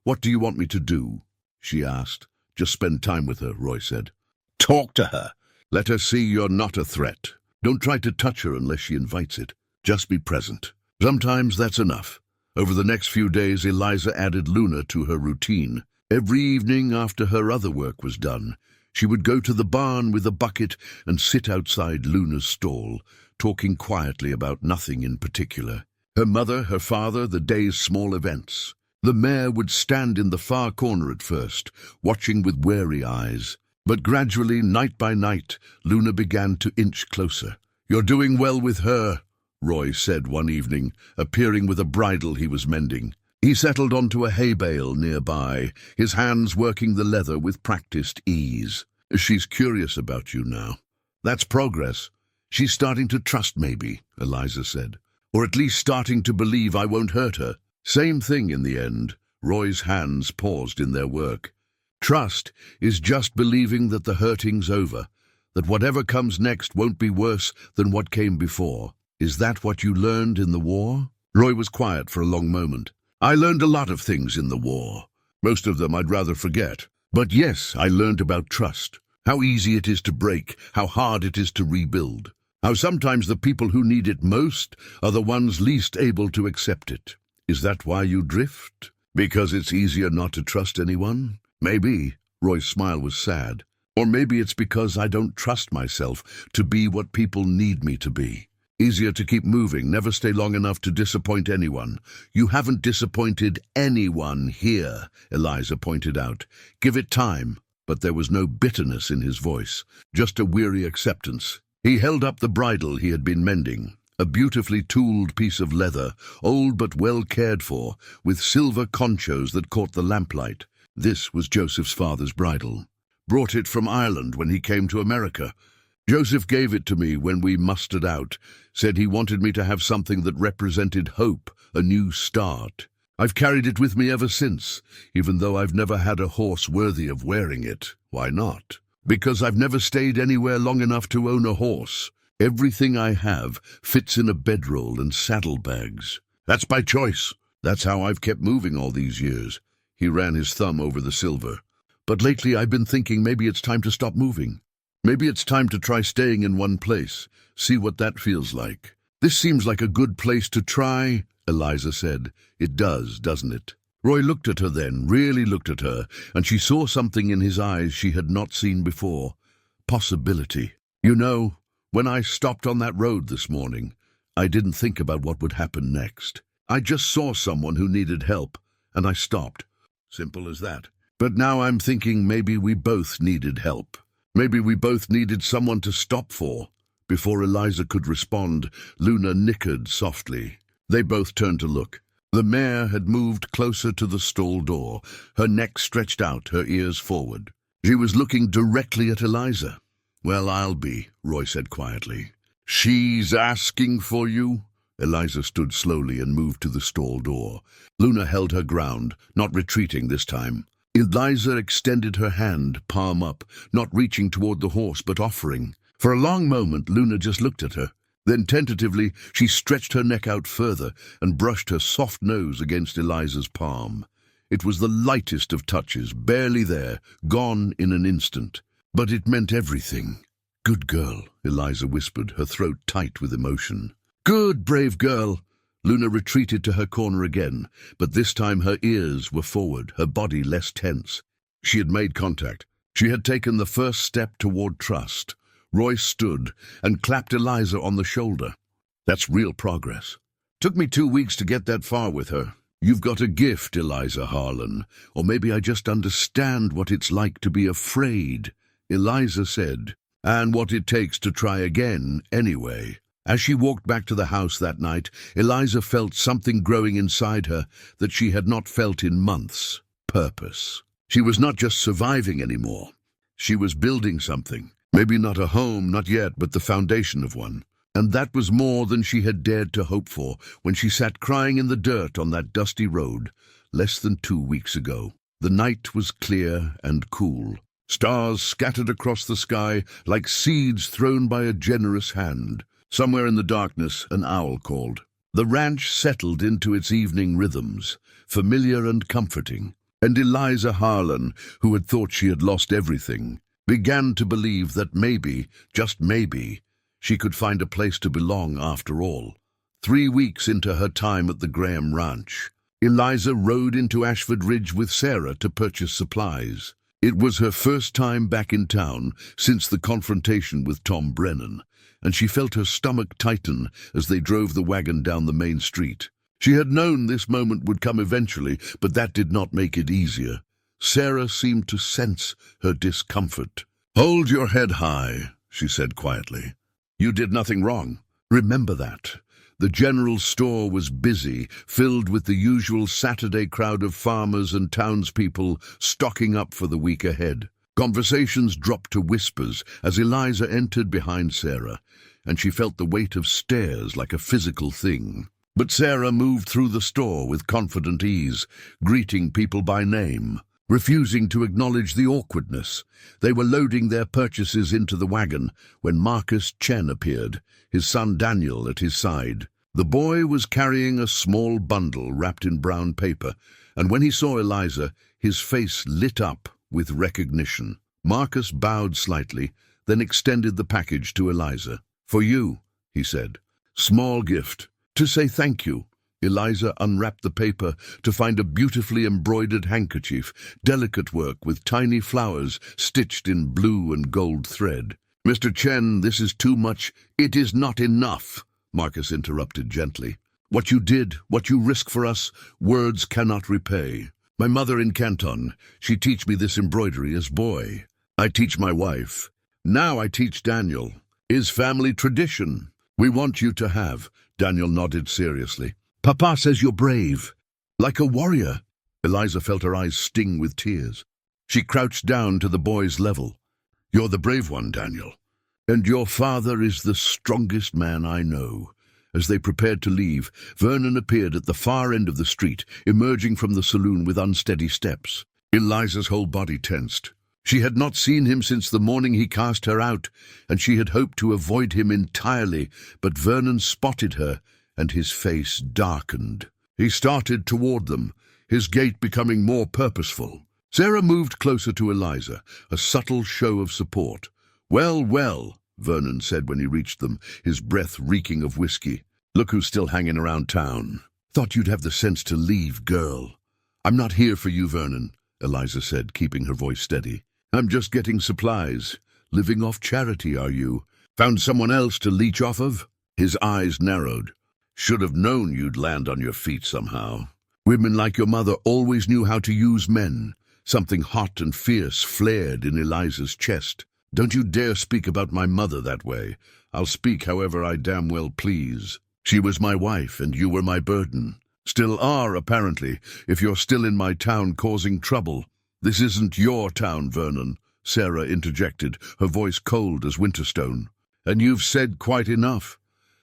What do you want me to do? She asked. Just spend time with her, Roy said. Talk to her. Let her see you're not a threat. Don't try to touch her unless she invites it. Just be present. Sometimes that's enough. Over the next few days, Eliza added Luna to her routine. Every evening after her other work was done, she would go to the barn with a bucket and sit outside Luna's stall, talking quietly about nothing in particular. Her mother, her father, the day's small events. The mare would stand in the far corner at first, watching with wary eyes. But gradually, night by night, Luna began to inch closer. You're doing well with her, Roy said one evening, appearing with a bridle he was mending. He settled onto a hay bale nearby, his hands working the leather with practiced ease. She's curious about you now. That's progress. She's starting to trust maybe, Eliza said. Or at least starting to believe I won't hurt her. Same thing in the end. Roy's hands paused in their work. Trust is just believing that the hurting's over, that whatever comes next won't be worse than what came before. Is that what you learned in the war? Roy was quiet for a long moment. I learned a lot of things in the war. Most of them I'd rather forget. But yes, I learned about trust. How easy it is to break, how hard it is to rebuild. How sometimes the people who need it most are the ones least able to accept it. Is that why you drift? Because it's easier not to trust anyone? Maybe. Roy's smile was sad. Or maybe it's because I don't trust myself to be what people need me to be. Easier to keep moving, never stay long enough to disappoint anyone. You haven't disappointed anyone here, Eliza pointed out. Give it time. But there was no bitterness in his voice, just a weary acceptance. He held up the bridle he had been mending, a beautifully tooled piece of leather, old but well cared for, with silver conchos that caught the lamplight. This was Joseph's father's bridle. Brought it from Ireland when he came to America. Joseph gave it to me when we mustered out, said he wanted me to have something that represented hope, a new start. I've carried it with me ever since, even though I've never had a horse worthy of wearing it. Why not? Because I've never stayed anywhere long enough to own a horse. Everything I have fits in a bedroll and saddlebags. That's by choice. That's how I've kept moving all these years. He ran his thumb over the silver. But lately I've been thinking maybe it's time to stop moving. Maybe it's time to try staying in one place, see what that feels like. This seems like a good place to try, Eliza said. It does, doesn't it? Roy looked at her then, really looked at her, and she saw something in his eyes she had not seen before. Possibility. You know, when I stopped on that road this morning, I didn't think about what would happen next. I just saw someone who needed help, and I stopped. Simple as that. But now I'm thinking maybe we both needed help. Maybe we both needed someone to stop for. Before Eliza could respond, Luna nickered softly. They both turned to look. The mare had moved closer to the stall door, her neck stretched out, her ears forward. She was looking directly at Eliza. Well, I'll be, Roy said quietly. She's asking for you? Eliza stood slowly and moved to the stall door. Luna held her ground, not retreating this time. Eliza extended her hand, palm up, not reaching toward the horse but offering. For a long moment, Luna just looked at her. Then tentatively, she stretched her neck out further and brushed her soft nose against Eliza's palm. It was the lightest of touches, barely there, gone in an instant. But it meant everything. Good girl, Eliza whispered, her throat tight with emotion. Good, brave girl. Luna retreated to her corner again, but this time her ears were forward, her body less tense. She had made contact. She had taken the first step toward trust. Roy stood and clapped Eliza on the shoulder. That's real progress. Took me 2 weeks to get that far with her. You've got a gift, Eliza Harlan, or maybe I just understand what it's like to be afraid, Eliza said, and what it takes to try again anyway. As she walked back to the house that night, Eliza felt something growing inside her that she had not felt in months. Purpose. She was not just surviving anymore. She was building something. Maybe not a home, not yet, but the foundation of one. And that was more than she had dared to hope for when she sat crying in the dirt on that dusty road less than 2 weeks ago. The night was clear and cool. Stars scattered across the sky like seeds thrown by a generous hand. Somewhere in the darkness, an owl called. The ranch settled into its evening rhythms, familiar and comforting. And Eliza Harlan, who had thought she had lost everything, began to believe that maybe, just maybe, she could find a place to belong after all. 3 weeks into her time at the Graham Ranch, Eliza rode into Ashford Ridge with Sarah to purchase supplies. It was her first time back in town since the confrontation with Tom Brennan, and she felt her stomach tighten as they drove the wagon down the main street. She had known this moment would come eventually, but that did not make it easier. Sarah seemed to sense her discomfort. "Hold your head high," she said quietly. "You did nothing wrong. Remember that." The general store was busy, filled with the usual Saturday crowd of farmers and townspeople stocking up for the week ahead. Conversations dropped to whispers as Eliza entered behind Sarah, and she felt the weight of stares like a physical thing. But Sarah moved through the store with confident ease, greeting people by name, refusing to acknowledge the awkwardness. They were loading their purchases into the wagon when Marcus Chen appeared, his son Daniel at his side. The boy was carrying a small bundle wrapped in brown paper, and when he saw Eliza, his face lit up with recognition. Marcus bowed slightly, then extended the package to Eliza. "For you," he said. "Small gift. To say thank you." Eliza unwrapped the paper to find a beautifully embroidered handkerchief, delicate work with tiny flowers stitched in blue and gold thread. "Mr. Chen, this is too much. It is not enough," Marcus interrupted gently. What you did, what you risk for us, words cannot repay. My mother in Canton, she teach me this embroidery as boy. I teach my wife. Now I teach Daniel. Is family tradition. We want you to have. Daniel nodded seriously. Papa says you're brave. Like a warrior. Eliza felt her eyes sting with tears. She crouched down to the boy's level. You're the brave one, Daniel. And your father is the strongest man I know. As they prepared to leave, Vernon appeared at the far end of the street, emerging from the saloon with unsteady steps. Eliza's whole body tensed. She had not seen him since the morning he cast her out, and she had hoped to avoid him entirely, but Vernon spotted her, and his face darkened. He started toward them, his gait becoming more purposeful. Sarah moved closer to Eliza, a subtle show of support. Well, well, Vernon said when he reached them, his breath reeking of whiskey. Look who's still hanging around town. Thought you'd have the sense to leave, girl. I'm not here for you, Vernon, Eliza said, keeping her voice steady. I'm just getting supplies. Living off charity, are you? Found someone else to leech off of? His eyes narrowed. Should have known you'd land on your feet somehow. Women like your mother always knew how to use men. Something hot and fierce flared in Eliza's chest. Don't you dare speak about my mother that way. I'll speak however I damn well please. She was my wife, and you were my burden. Still are, apparently, if you're still in my town causing trouble. This isn't your town, Vernon, Sarah interjected, her voice cold as Winterstone. And you've said quite enough.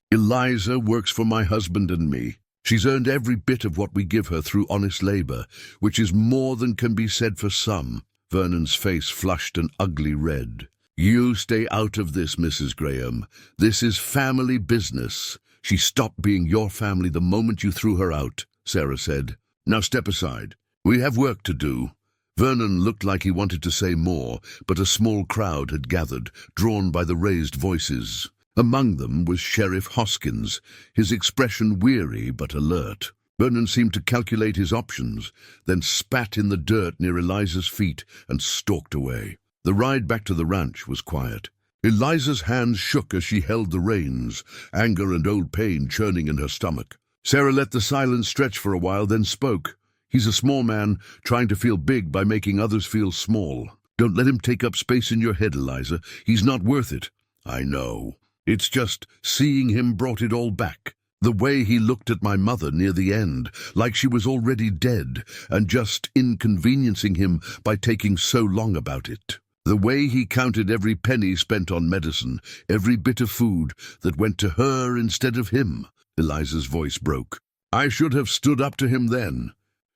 Eliza works for my husband and me. She's earned every bit of what we give her through honest labor, which is more than can be said for some. Vernon's face flushed an ugly red. You stay out of this, Mrs. Graham. This is family business. She stopped being your family the moment you threw her out, Sarah said. Now step aside. We have work to do. Vernon looked like he wanted to say more, but a small crowd had gathered, drawn by the raised voices. Among them was Sheriff Hoskins, his expression weary but alert. Vernon seemed to calculate his options, then spat in the dirt near Eliza's feet and stalked away. The ride back to the ranch was quiet. Eliza's hands shook as she held the reins, anger and old pain churning in her stomach. Sarah let the silence stretch for a while, then spoke. He's a small man, trying to feel big by making others feel small. Don't let him take up space in your head, Eliza. He's not worth it. I know. It's just seeing him brought it all back. The way he looked at my mother near the end, like she was already dead, and just inconveniencing him by taking so long about it. The way he counted every penny spent on medicine, every bit of food that went to her instead of him. Eliza's voice broke. I should have stood up to him then.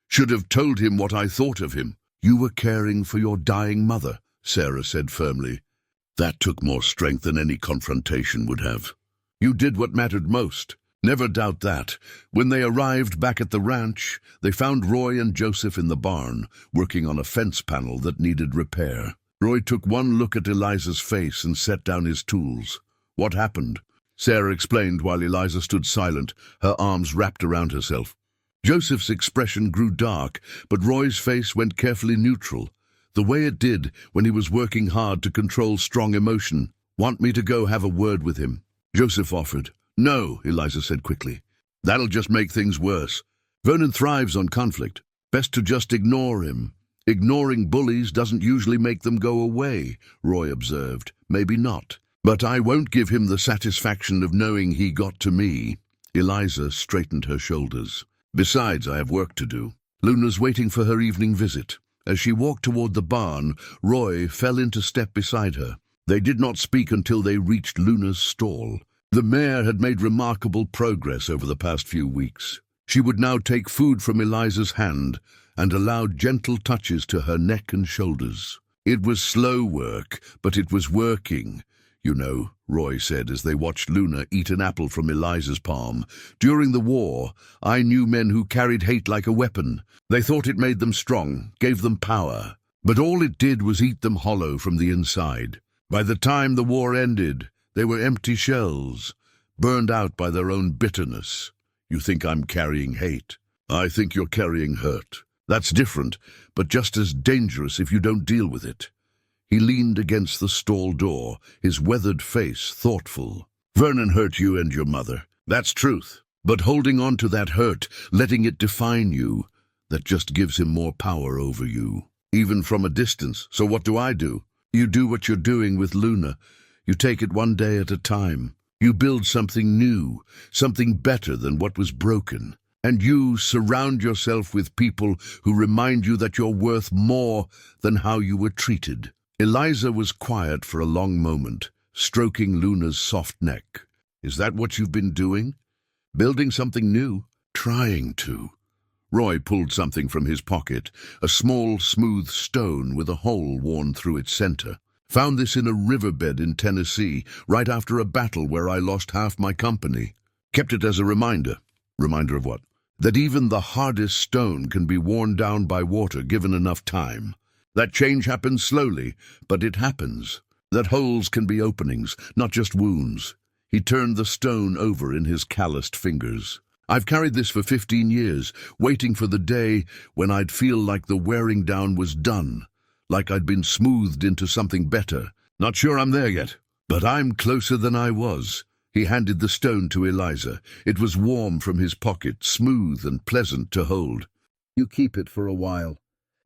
Should have told him what I thought of him. You were caring for your dying mother, Sarah said firmly. That took more strength than any confrontation would have. You did what mattered most. Never doubt that. When they arrived back at the ranch, they found Roy and Joseph in the barn, working on a fence panel that needed repair. Roy took one look at Eliza's face and set down his tools. What happened? Sarah explained while Eliza stood silent, her arms wrapped around herself. Joseph's expression grew dark, but Roy's face went carefully neutral, the way it did when he was working hard to control strong emotion. Want me to go have a word with him? Joseph offered. No, Eliza said quickly. That'll just make things worse. Vernon thrives on conflict. Best to just ignore him. Ignoring bullies doesn't usually make them go away, Roy observed. Maybe not. But I won't give him the satisfaction of knowing he got to me. Eliza straightened her shoulders. Besides, I have work to do. Luna's waiting for her evening visit. As she walked toward the barn, Roy fell into step beside her. They did not speak until they reached Luna's stall. The mare had made remarkable progress over the past few weeks. She would now take food from Eliza's hand and allowed gentle touches to her neck and shoulders. It was slow work, but it was working. You know, Roy said as they watched Luna eat an apple from Eliza's palm. During the war, I knew men who carried hate like a weapon. They thought it made them strong, gave them power. But all it did was eat them hollow from the inside. By the time the war ended, they were empty shells, burned out by their own bitterness. You think I'm carrying hate. I think you're carrying hurt. That's different, but just as dangerous if you don't deal with it. He leaned against the stall door, his weathered face thoughtful. Vernon hurt you and your mother. That's truth. But holding on to that hurt, letting it define you, that just gives him more power over you, even from a distance. So what do? You do what you're doing with Luna. You take it one day at a time. You build something new, something better than what was broken. And you surround yourself with people who remind you that you're worth more than how you were treated. Eliza was quiet for a long moment, stroking Luna's soft neck. Is that what you've been doing? Building something new? Trying to. Roy pulled something from his pocket, a small, smooth stone with a hole worn through its center. Found this in a riverbed in Tennessee, right after a battle where I lost half my company. Kept it as a reminder. Reminder of what? That even the hardest stone can be worn down by water given enough time. That change happens slowly, but it happens. That holes can be openings, not just wounds. He turned the stone over in his calloused fingers. I've carried this for 15 years, waiting for the day when I'd feel like the wearing down was done, like I'd been smoothed into something better. Not sure I'm there yet, but I'm closer than I was. He handed the stone to Eliza. It was warm from his pocket, smooth and pleasant to hold. You keep it for a while.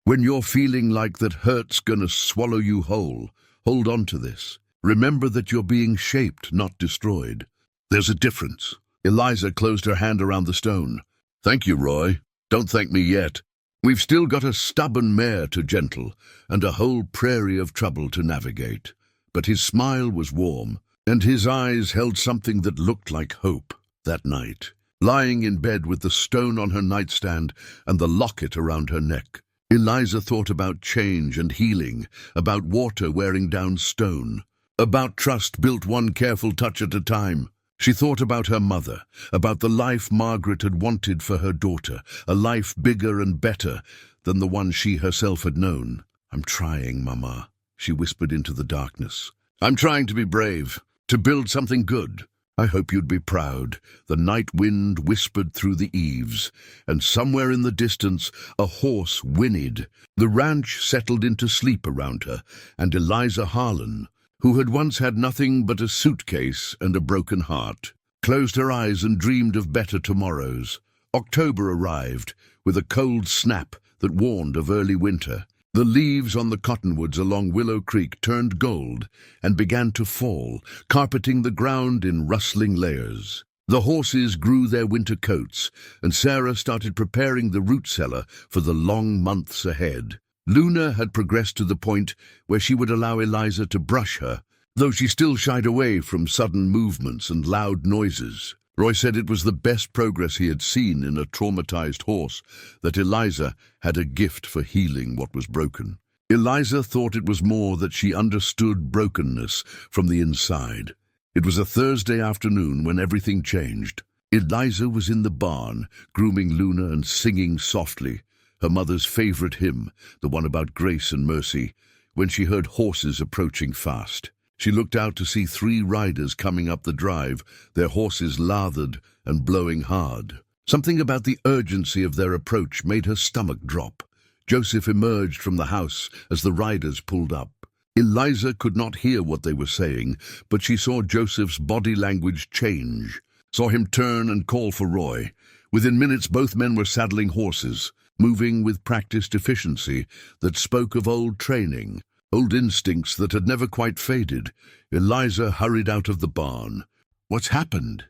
When you're feeling like that hurt's gonna swallow you whole, hold on to this. Remember that you're being shaped, not destroyed. There's a difference. Eliza closed her hand around the stone. Thank you, Roy. Don't thank me yet. We've still got a stubborn mare to gentle and a whole prairie of trouble to navigate. But his smile was warm, and his eyes held something that looked like hope. That night, lying in bed with the stone on her nightstand and the locket around her neck, Eliza thought about change and healing, about water wearing down stone, about trust built one careful touch at a time. She thought about her mother, about the life Margaret had wanted for her daughter, a life bigger and better than the one she herself had known. I'm trying, Mama, she whispered into the darkness. I'm trying to be brave, to build something good. I hope you'd be proud. The night wind whispered through the eaves, and somewhere in the distance a horse whinnied. The ranch settled into sleep around her, and Eliza Harlan, who had once had nothing but a suitcase and a broken heart, closed her eyes and dreamed of better tomorrows. October arrived, with a cold snap that warned of early winter. The leaves on the cottonwoods along Willow Creek turned gold and began to fall, carpeting the ground in rustling layers. The horses grew their winter coats, and Sarah started preparing the root cellar for the long months ahead. Luna had progressed to the point where she would allow Eliza to brush her, though she still shied away from sudden movements and loud noises. Roy said it was the best progress he had seen in a traumatized horse, that Eliza had a gift for healing what was broken. Eliza thought it was more that she understood brokenness from the inside. It was a Thursday afternoon when everything changed. Eliza was in the barn, grooming Luna and singing softly, her mother's favorite hymn, the one about grace and mercy, when she heard horses approaching fast. She looked out to see 3 riders coming up the drive, their horses lathered and blowing hard. Something about the urgency of their approach made her stomach drop. Joseph emerged from the house as the riders pulled up. Eliza could not hear what they were saying, but she saw Joseph's body language change, saw him turn and call for Roy. Within minutes, both men were saddling horses, moving with practiced efficiency that spoke of old training, old instincts that had never quite faded. Eliza hurried out of the barn. What's happened?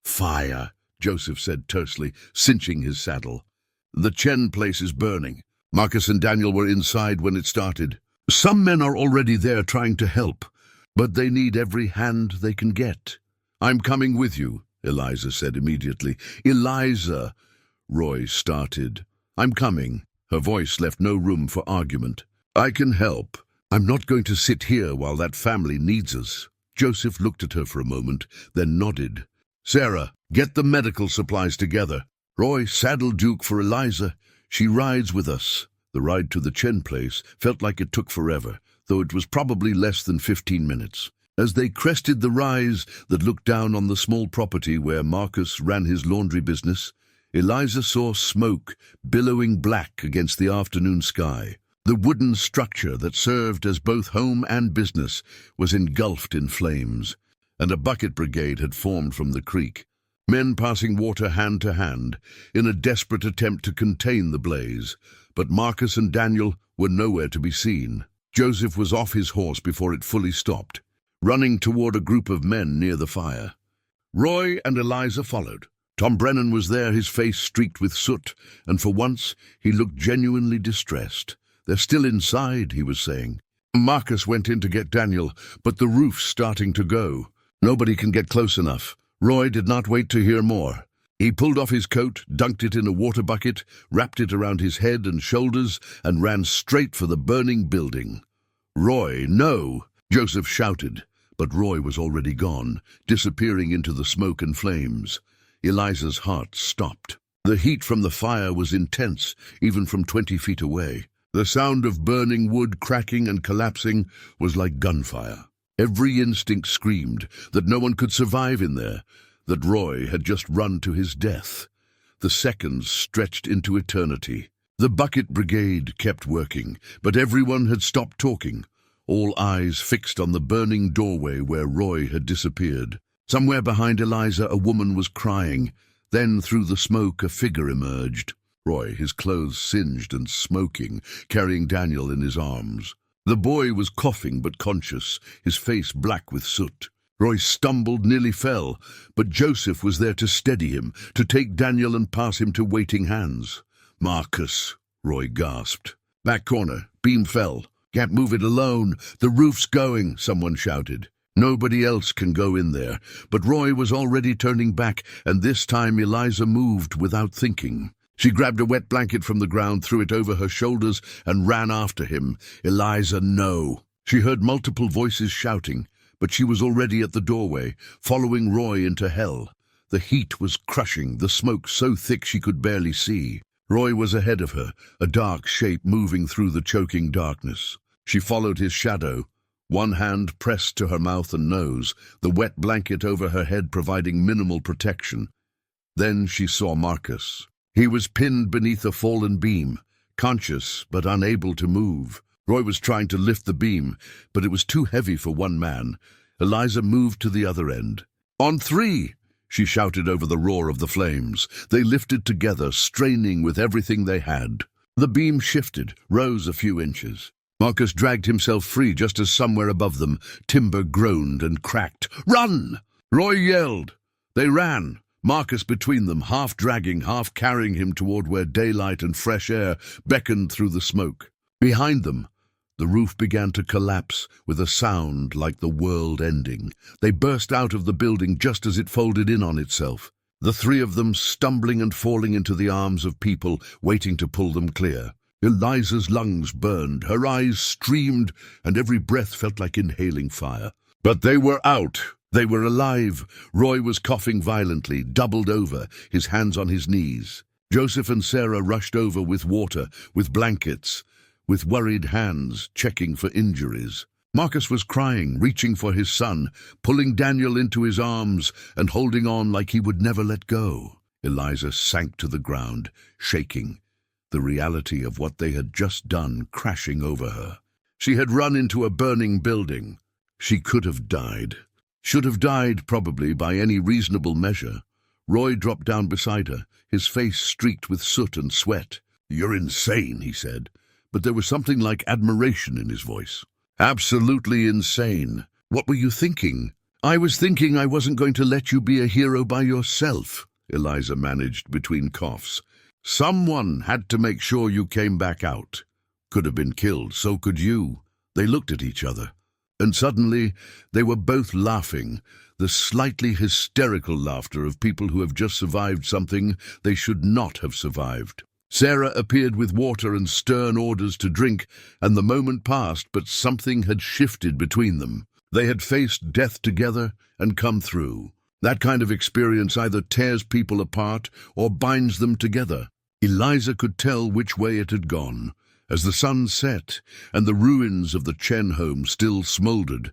Fire, Joseph said tersely, cinching his saddle. The Chen place is burning. Marcus and Daniel were inside when it started. Some men are already there trying to help, but they need every hand they can get. I'm coming with you, Eliza said immediately. Eliza, Roy started. I'm coming. Her voice left no room for argument. I can help. I'm not going to sit here while that family needs us. Joseph looked at her for a moment, then nodded. Sarah, get the medical supplies together. Roy, saddle Duke for Eliza. She rides with us. The ride to the Chen place felt like it took forever, though it was probably less than 15 minutes. As they crested the rise that looked down on the small property where Marcus ran his laundry business, Eliza saw smoke billowing black against the afternoon sky. The wooden structure that served as both home and business was engulfed in flames, and a bucket brigade had formed from the creek. men passing water hand to hand in a desperate attempt to contain the blaze, but Marcus and Daniel were nowhere to be seen. Joseph was off his horse before it fully stopped, running toward a group of men near the fire. Roy and Eliza followed. Tom Brennan was there, his face streaked with soot, and for once he looked genuinely distressed. "They're still inside," he was saying. Marcus went in to get Daniel, but the roof's starting to go. Nobody can get close enough. Roy did not wait to hear more. He pulled off his coat, dunked it in a water bucket, wrapped it around his head and shoulders, and ran straight for the burning building. "Roy, no!" Joseph shouted, but Roy was already gone, disappearing into the smoke and flames. Eliza's heart stopped. The heat from the fire was intense, even from 20 feet away. The sound of burning wood cracking and collapsing was like gunfire. Every instinct screamed that no one could survive in there, that Roy had just run to his death. The seconds stretched into eternity. The bucket brigade kept working, but everyone had stopped talking, all eyes fixed on the burning doorway where Roy had disappeared. Somewhere behind Eliza, a woman was crying. Then, through the smoke, a figure emerged. Roy, his clothes singed and smoking, carrying Daniel in his arms. The boy was coughing but conscious, his face black with soot. Roy stumbled, nearly fell, but Joseph was there to steady him, to take Daniel and pass him to waiting hands. "Marcus," Roy gasped. "Back corner, beam fell. Can't move it alone. The roof's going," someone shouted. Nobody else can go in there, but Roy was already turning back, and this time Eliza moved without thinking. She grabbed a wet blanket from the ground, threw it over her shoulders, and ran after him. "Eliza, no!" She heard multiple voices shouting, but she was already at the doorway, following Roy into hell. The heat was crushing, the smoke so thick she could barely see. Roy was ahead of her, a dark shape moving through the choking darkness. She followed his shadow, one hand pressed to her mouth and nose, the wet blanket over her head providing minimal protection. Then she saw Marcus. He was pinned beneath a fallen beam, conscious but unable to move. Roy was trying to lift the beam, but it was too heavy for one man. Eliza moved to the other end. "On three!" she shouted over the roar of the flames. They lifted together, straining with everything they had. The beam shifted, rose a few inches. Marcus dragged himself free just as somewhere above them, timber groaned and cracked. "Run!" Roy yelled. They ran, Marcus between them, half dragging, half carrying him toward where daylight and fresh air beckoned through the smoke. Behind them, the roof began to collapse with a sound like the world ending. They burst out of the building just as it folded in on itself, the three of them stumbling and falling into the arms of people waiting to pull them clear. Eliza's lungs burned, her eyes streamed, and every breath felt like inhaling fire. But they were out. They were alive. Roy was coughing violently, doubled over, his hands on his knees. Joseph and Sarah rushed over with water, with blankets, with worried hands, checking for injuries. Marcus was crying, reaching for his son, pulling Daniel into his arms and holding on like he would never let go. Eliza sank to the ground, shaking, the reality of what they had just done crashing over her. She had run into a burning building. She could have died. Should have died, probably, by any reasonable measure. Roy dropped down beside her, his face streaked with soot and sweat. "You're insane," he said, but there was something like admiration in his voice. "Absolutely insane. What were you thinking?" "I was thinking I wasn't going to let you be a hero by yourself," Eliza managed between coughs. "Someone had to make sure you came back out. Could have been killed, so could you." They looked at each other, and suddenly they were both laughing, the slightly hysterical laughter of people who have just survived something they should not have survived. Sarah appeared with water and stern orders to drink, and the moment passed, but something had shifted between them. They had faced death together and come through. That kind of experience either tears people apart or binds them together. Eliza could tell which way it had gone. As the sun set and the ruins of the Chen home still smoldered,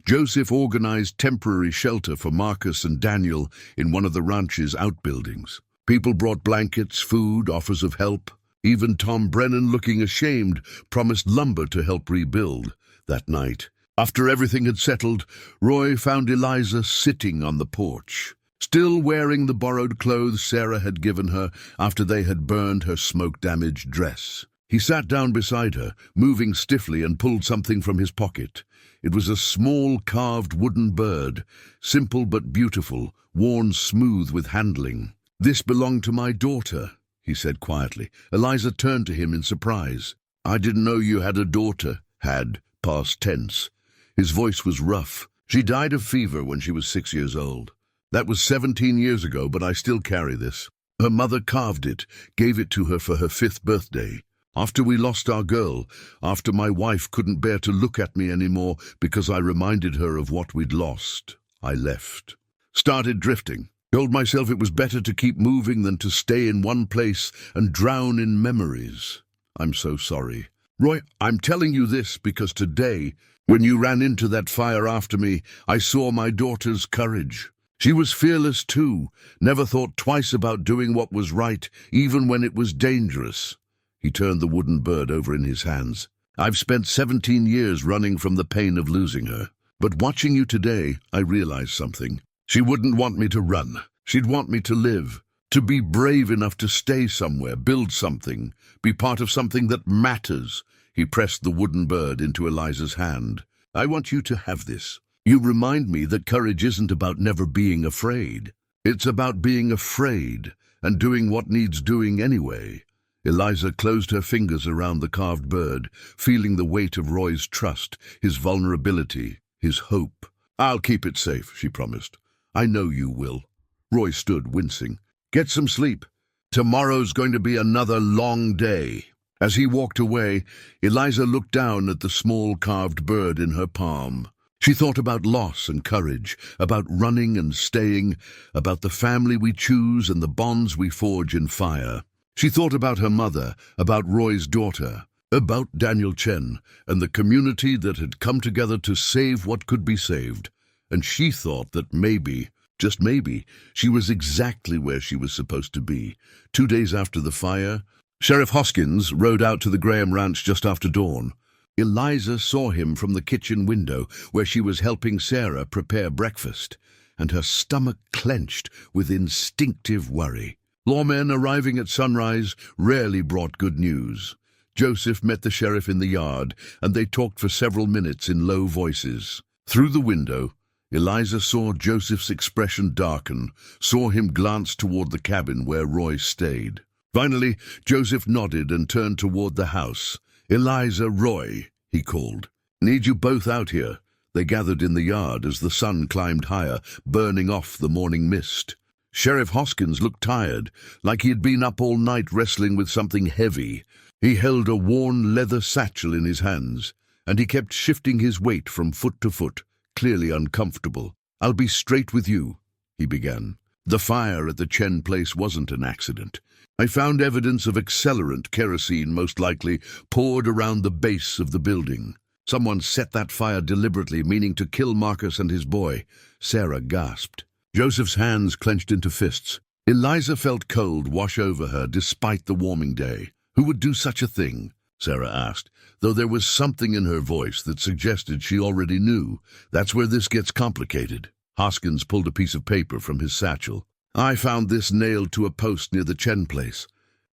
Joseph organized temporary shelter for Marcus and Daniel in one of the ranch's outbuildings. People brought blankets, food, offers of help. Even Tom Brennan, looking ashamed, promised lumber to help rebuild. That night, after everything had settled, Roy found Eliza sitting on the porch. still wearing the borrowed clothes Sarah had given her after they had burned her smoke-damaged dress. He sat down beside her, moving stiffly, and pulled something from his pocket. It was a small carved wooden bird, simple but beautiful, worn smooth with handling. "This belonged to my daughter," he said quietly. Eliza turned to him in surprise. "I didn't know you had a daughter." Had, past tense. His voice was rough. "She died of fever when she was 6 years old. That was 17 years ago, but I still carry this. Her mother carved it, gave it to her for her 5th birthday. After we lost our girl, after my wife couldn't bear to look at me anymore because I reminded her of what we'd lost, I left. Started drifting. Told myself it was better to keep moving than to stay in one place and drown in memories. I'm so sorry. Roy, I'm telling you this because today, when you ran into that fire after me, I saw my daughter's courage. She was fearless too, never thought twice about doing what was right, even when it was dangerous." He turned the wooden bird over in his hands. "I've spent 17 years running from the pain of losing her. But watching you today, I realized something. She wouldn't want me to run. She'd want me to live, to be brave enough to stay somewhere, build something, be part of something that matters." He pressed the wooden bird into Eliza's hand. "I want you to have this. You remind me that courage isn't about never being afraid. It's about being afraid and doing what needs doing anyway." Eliza closed her fingers around the carved bird, feeling the weight of Roy's trust, his vulnerability, his hope. "I'll keep it safe," she promised. "I know you will." Roy stood, wincing. "Get some sleep. Tomorrow's going to be another long day." As he walked away, Eliza looked down at the small carved bird in her palm. She thought about loss and courage, about running and staying, about the family we choose and the bonds we forge in fire. She thought about her mother, about Roy's daughter, about Daniel Chen and the community that had come together to save what could be saved. And she thought that maybe, just maybe, she was exactly where she was supposed to be. 2 days after the fire, Sheriff Hoskins rode out to the Graham Ranch just after dawn. Eliza saw him from the kitchen window where she was helping Sarah prepare breakfast, and her stomach clenched with instinctive worry. Lawmen arriving at sunrise rarely brought good news. Joseph met the sheriff in the yard, and they talked for several minutes in low voices. Through the window, Eliza saw Joseph's expression darken, saw him glance toward the cabin where Roy stayed. Finally, Joseph nodded and turned toward the house. "Eliza, Roy," he called. "Need you both out here." They gathered in the yard as the sun climbed higher, burning off the morning mist. Sheriff Hoskins looked tired, like he had been up all night wrestling with something heavy. He held a worn leather satchel in his hands, and he kept shifting his weight from foot to foot, clearly uncomfortable. "I'll be straight with you," he began. "The fire at the Chen place wasn't an accident. I found evidence of accelerant, kerosene most likely, poured around the base of the building. Someone set that fire deliberately, meaning to kill Marcus and his boy." Sarah gasped. Joseph's hands clenched into fists. Eliza felt cold wash over her despite the warming day. "Who would do such a thing?" Sarah asked, though there was something in her voice that suggested she already knew. "That's where this gets complicated." Hoskins pulled a piece of paper from his satchel. "I found this nailed to a post near the Chen place.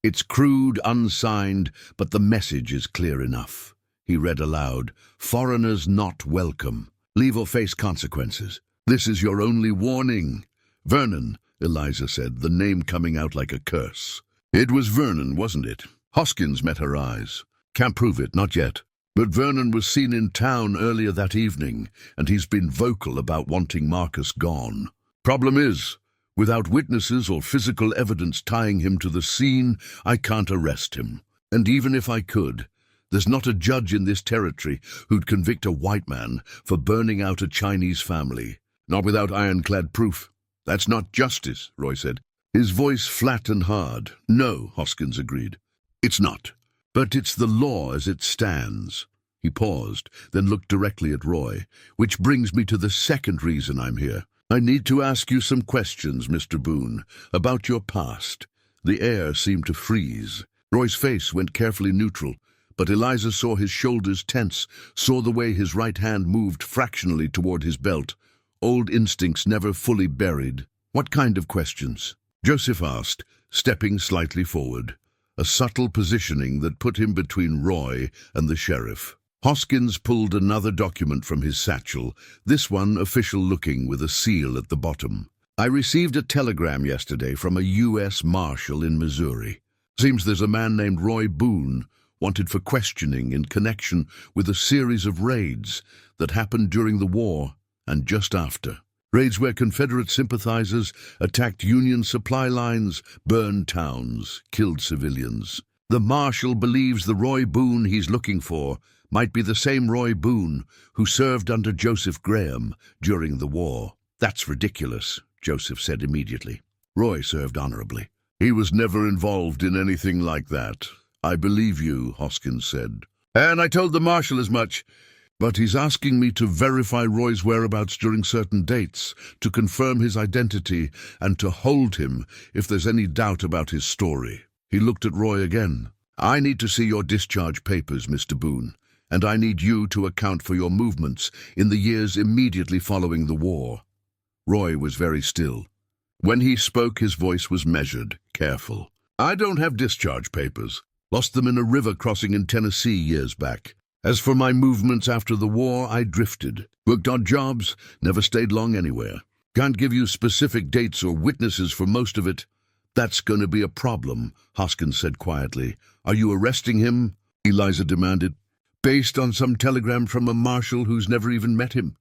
It's crude, unsigned, but the message is clear enough." He read aloud, "Foreigners not welcome. Leave or face consequences. This is your only warning." "Vernon," Eliza said, the name coming out like a curse. "It was Vernon, wasn't it?" Hoskins met her eyes. "Can't prove it, not yet. But Vernon was seen in town earlier that evening, and he's been vocal about wanting Marcus gone. Problem is, without witnesses or physical evidence tying him to the scene, I can't arrest him. And even if I could, there's not a judge in this territory who'd convict a white man for burning out a Chinese family. Not without ironclad proof. That's not justice," Roy said, his voice flat and hard. "No," Hoskins agreed. "It's not. But it's the law as it stands." He paused, then looked directly at Roy. "Which brings me to the second reason I'm here. I need to ask you some questions, Mr. Boone, about your past." The air seemed to freeze. Roy's face went carefully neutral, but Eliza saw his shoulders tense, saw the way his right hand moved fractionally toward his belt. Old instincts never fully buried. What kind of questions? Joseph asked, stepping slightly forward, a subtle positioning that put him between Roy and the sheriff. Hoskins pulled another document from his satchel, this one official-looking with a seal at the bottom. I received a telegram yesterday from a U.S. Marshal in Missouri. Seems there's a man named Roy Boone wanted for questioning in connection with a series of raids that happened during the war and just after. Raids where Confederate sympathizers attacked Union supply lines, burned towns, killed civilians. The Marshal believes the Roy Boone he's looking for might be the same Roy Boone who served under Joseph Graham during the war. That's ridiculous, Joseph said immediately. Roy served honorably. He was never involved in anything like that. I believe you, Hoskins said. And I told the Marshal as much. But he's asking me to verify Roy's whereabouts during certain dates, to confirm his identity, and to hold him if there's any doubt about his story. He looked at Roy again. I need to see your discharge papers, Mr. Boone, and I need you to account for your movements in the years immediately following the war. Roy was very still. When he spoke, his voice was measured, careful. I don't have discharge papers. Lost them in a river crossing in Tennessee years back. As for my movements after the war, I drifted. Worked odd jobs, never stayed long anywhere. Can't give you specific dates or witnesses for most of it. That's going to be a problem, Hoskins said quietly. Are you arresting him? Eliza demanded. Based on some telegram from a marshal who's never even met him?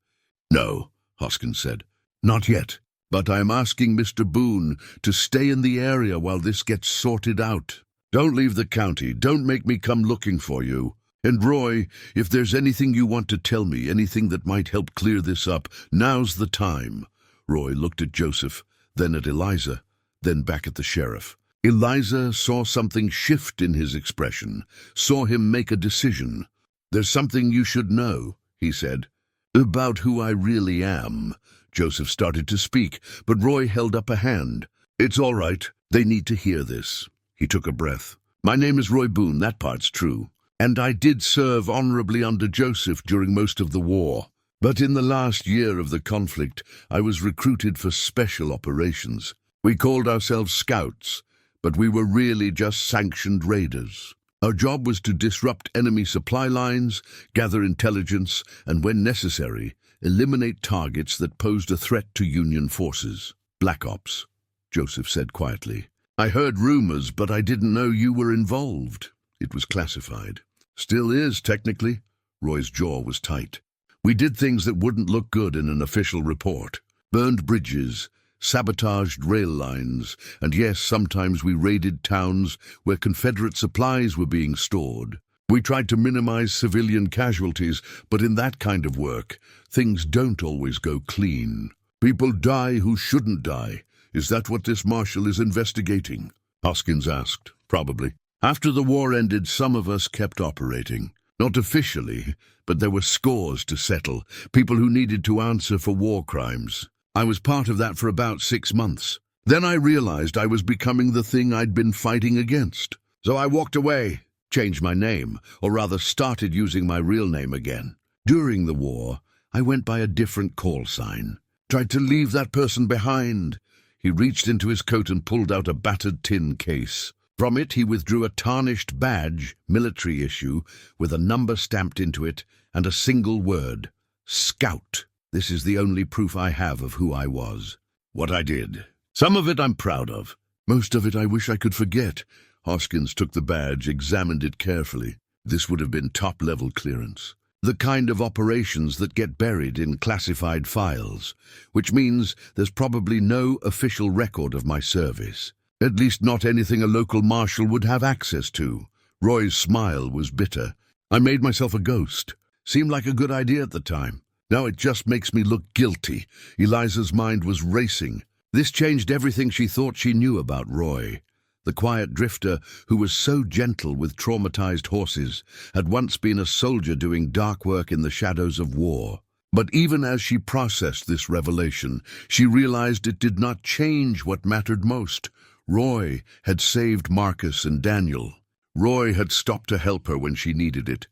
No, Hoskins said. Not yet. But I'm asking Mr. Boone to stay in the area while this gets sorted out. Don't leave the county. Don't make me come looking for you. And Roy, if there's anything you want to tell me, anything that might help clear this up, now's the time. Roy looked at Joseph, then at Eliza, then back at the sheriff. Eliza saw something shift in his expression, saw him make a decision. There's something you should know, he said. About who I really am. Joseph started to speak, but Roy held up a hand. It's all right. They need to hear this. He took a breath. My name is Roy Boone, that part's true. And I did serve honorably under Joseph during most of the war. But in the last year of the conflict, I was recruited for special operations. We called ourselves scouts, but we were really just sanctioned raiders. Our job was to disrupt enemy supply lines, gather intelligence, and when necessary, eliminate targets that posed a threat to Union forces. Black Ops, Joseph said quietly. I heard rumors, but I didn't know you were involved. It was classified. Still is, technically. Roy's jaw was tight. We did things that wouldn't look good in an official report. Burned bridges, sabotaged rail lines, and yes, sometimes we raided towns where Confederate supplies were being stored. We tried to minimize civilian casualties, but in that kind of work, things don't always go clean. People die who shouldn't die. Is that what this marshal is investigating? Hoskins asked. Probably. After the war ended, some of us kept operating. Not officially, but there were scores to settle, people who needed to answer for war crimes. I was part of that for about 6 months. Then I realized I was becoming the thing I'd been fighting against. So I walked away, changed my name, or rather started using my real name again. During the war, I went by a different call sign. Tried to leave that person behind. He reached into his coat and pulled out a battered tin case. From it, he withdrew a tarnished badge, military issue, with a number stamped into it and a single word, Scout. This is the only proof I have of who I was. What I did. Some of it I'm proud of. Most of it I wish I could forget. Hoskins took the badge, examined it carefully. This would have been top-level clearance. The kind of operations that get buried in classified files, which means there's probably no official record of my service. At least not anything a local marshal would have access to. Roy's smile was bitter. I made myself a ghost. Seemed like a good idea at the time. Now it just makes me look guilty. Eliza's mind was racing. This changed everything she thought she knew about Roy. The quiet drifter who was so gentle with traumatized horses had once been a soldier doing dark work in the shadows of war. But even as she processed this revelation, she realized it did not change what mattered most. Roy had saved Marcus and Daniel. Roy had stopped to help her when she needed it.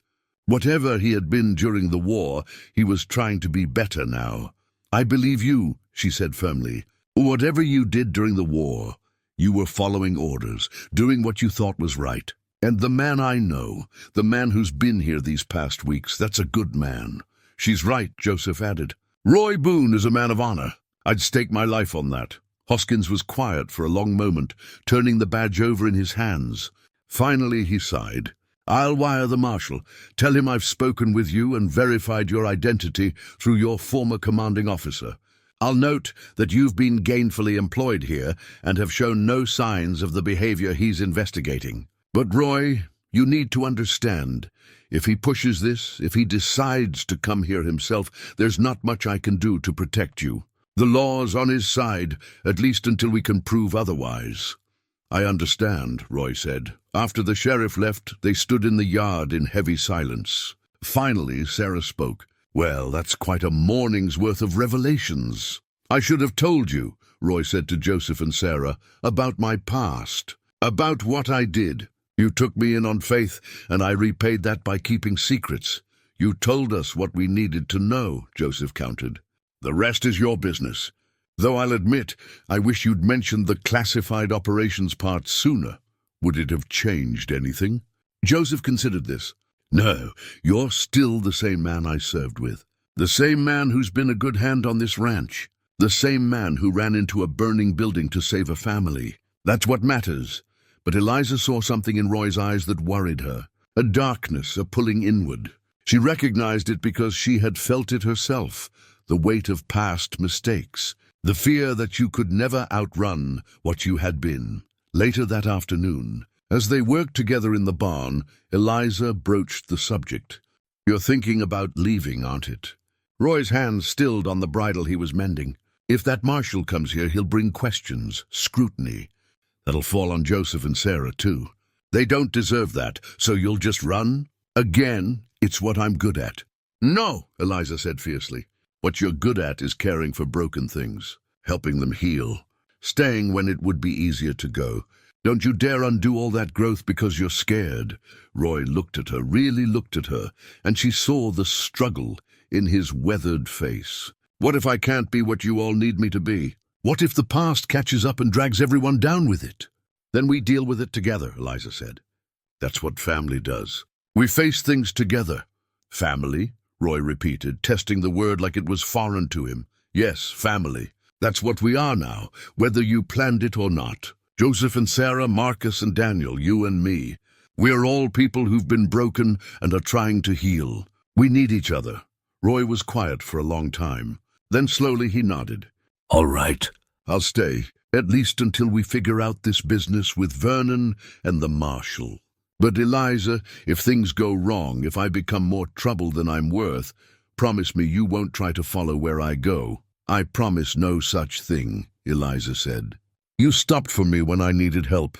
Whatever he had been during the war, he was trying to be better now. I believe you, she said firmly. Whatever you did during the war, you were following orders, doing what you thought was right. And the man I know, the man who's been here these past weeks, that's a good man." "She's right," Joseph added. "Roy Boone is a man of honor. I'd stake my life on that." Hoskins was quiet for a long moment, turning the badge over in his hands. Finally he sighed. "I'll wire the marshal. Tell him I've spoken with you and verified your identity through your former commanding officer. I'll note that you've been gainfully employed here and have shown no signs of the behavior he's investigating. But Roy, you need to understand, if he pushes this, if he decides to come here himself, there's not much I can do to protect you. The law's on his side, at least until we can prove otherwise." "I understand," Roy said. After the sheriff left, they stood in the yard in heavy silence. Finally, Sarah spoke. "Well, that's quite a morning's worth of revelations." "I should have told you," Roy said to Joseph and Sarah, "about my past, about what I did. You took me in on faith, and I repaid that by keeping secrets. You told us what we needed to know," Joseph countered. "The rest is your business. Though I'll admit, I wish you'd mentioned the classified operations part sooner. Would it have changed anything?" Joseph considered this. "No, you're still the same man I served with. The same man who's been a good hand on this ranch. The same man who ran into a burning building to save a family. That's what matters." But Eliza saw something in Roy's eyes that worried her. A darkness, a pulling inward. She recognized it because she had felt it herself, the weight of past mistakes, the fear that you could never outrun what you had been. Later that afternoon, as they worked together in the barn, Eliza broached the subject. "You're thinking about leaving, aren't it?" Roy's hand stilled on the bridle he was mending. "If that marshal comes here, he'll bring questions, scrutiny. That'll fall on Joseph and Sarah, too. They don't deserve that, so you'll just run? Again, it's what I'm good at." "No," Eliza said fiercely. "What you're good at is caring for broken things, helping them heal, staying when it would be easier to go. Don't you dare undo all that growth because you're scared." Roy looked at her, really looked at her, and she saw the struggle in his weathered face. "What if I can't be what you all need me to be? What if the past catches up and drags everyone down with it?" "Then we deal with it together," Eliza said. "That's what family does. We face things together." "Family?" Roy repeated, testing the word like it was foreign to him. "Yes, family. That's what we are now, whether you planned it or not. Joseph and Sarah, Marcus and Daniel, you and me. We're all people who've been broken and are trying to heal. We need each other." Roy was quiet for a long time. Then slowly he nodded. "All right, I'll stay, at least until we figure out this business with Vernon and the marshal. But Eliza, if things go wrong, if I become more trouble than I'm worth, promise me you won't try to follow where I go." "I promise no such thing," Eliza said. "You stopped for me when I needed help.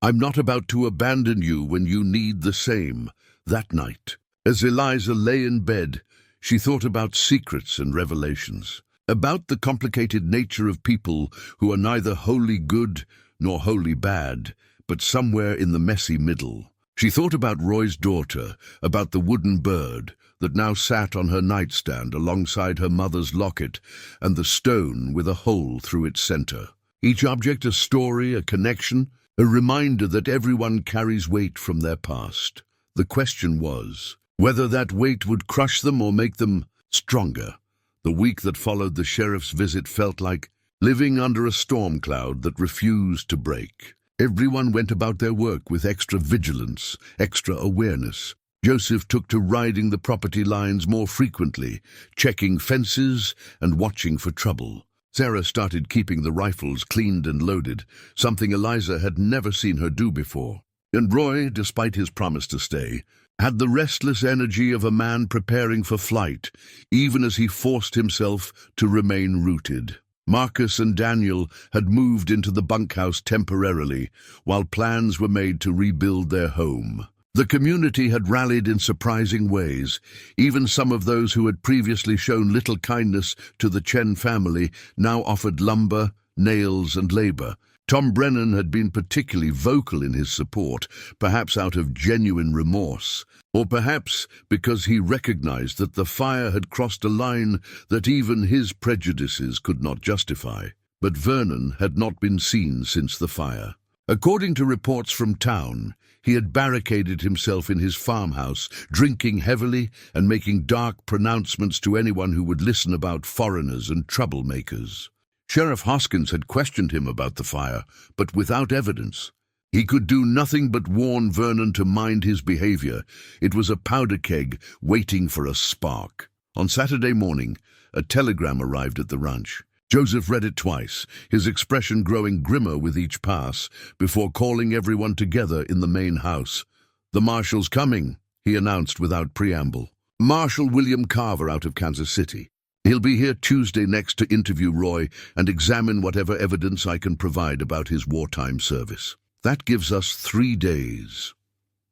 I'm not about to abandon you when you need the same." That night, as Eliza lay in bed, she thought about secrets and revelations, about the complicated nature of people who are neither wholly good nor wholly bad, but somewhere in the messy middle. She thought about Roy's daughter, about the wooden bird that now sat on her nightstand alongside her mother's locket, and the stone with a hole through its center. Each object a story, a connection, a reminder that everyone carries weight from their past. The question was whether that weight would crush them or make them stronger. The week that followed the sheriff's visit felt like living under a storm cloud that refused to break. Everyone went about their work with extra vigilance, extra awareness. Joseph took to riding the property lines more frequently, checking fences and watching for trouble. Sarah started keeping the rifles cleaned and loaded, something Eliza had never seen her do before. And Roy, despite his promise to stay, had the restless energy of a man preparing for flight, even as he forced himself to remain rooted. Marcus and Daniel had moved into the bunkhouse temporarily, while plans were made to rebuild their home. The community had rallied in surprising ways. Even some of those who had previously shown little kindness to the Chen family now offered lumber, nails, and labor. Tom Brennan had been particularly vocal in his support, perhaps out of genuine remorse, or perhaps because he recognized that the fire had crossed a line that even his prejudices could not justify. but Vernon had not been seen since the fire. According to reports from town, he had barricaded himself in his farmhouse, drinking heavily and making dark pronouncements to anyone who would listen about foreigners and troublemakers. Sheriff Hoskins had questioned him about the fire, but without evidence. He could do nothing but warn Vernon to mind his behavior. It was a powder keg waiting for a spark. On Saturday morning, a telegram arrived at the ranch. Joseph read it twice, his expression growing grimmer with each pass, before calling everyone together in the main house. "The marshal's coming," he announced without preamble. "Marshal William Carver out of Kansas City. He'll be here Tuesday next to interview Roy and examine whatever evidence I can provide about his wartime service." "That gives us 3 days,"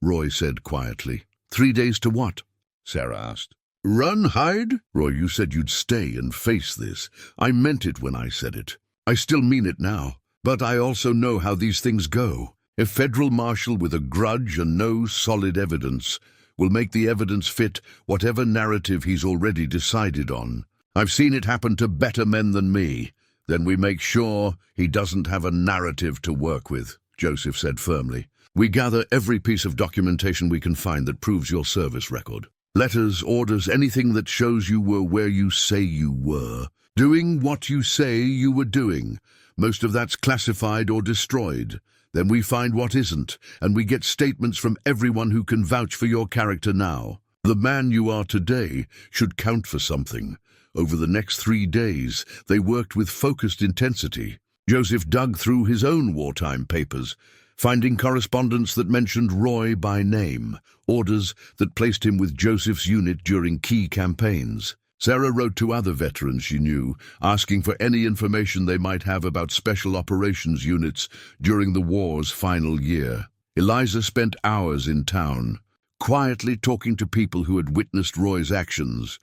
Roy said quietly. "3 days to what?" Sarah asked. "Run, hide?" "Roy, you said you'd stay and face this. I meant it when I said it. I still mean it now. But I also know how these things go. A federal marshal with a grudge and no solid evidence will make the evidence fit whatever narrative he's already decided on. I've seen it happen to better men than me. Then we make sure he doesn't have a narrative to work with," Joseph said firmly. "We gather every piece of documentation we can find that proves your service record. Letters, orders, anything that shows you were where you say you were, doing what you say you were doing. Most of that's classified or destroyed. Then we find what isn't, and we get statements from everyone who can vouch for your character now. The man you are today should count for something." Over the next 3 days, they worked with focused intensity. Joseph dug through his own wartime papers, finding correspondence that mentioned Roy by name, orders that placed him with Joseph's unit during key campaigns. Sarah wrote to other veterans she knew, asking for any information they might have about special operations units during the war's final year. Eliza spent hours in town, quietly talking to people who had witnessed Roy's actions,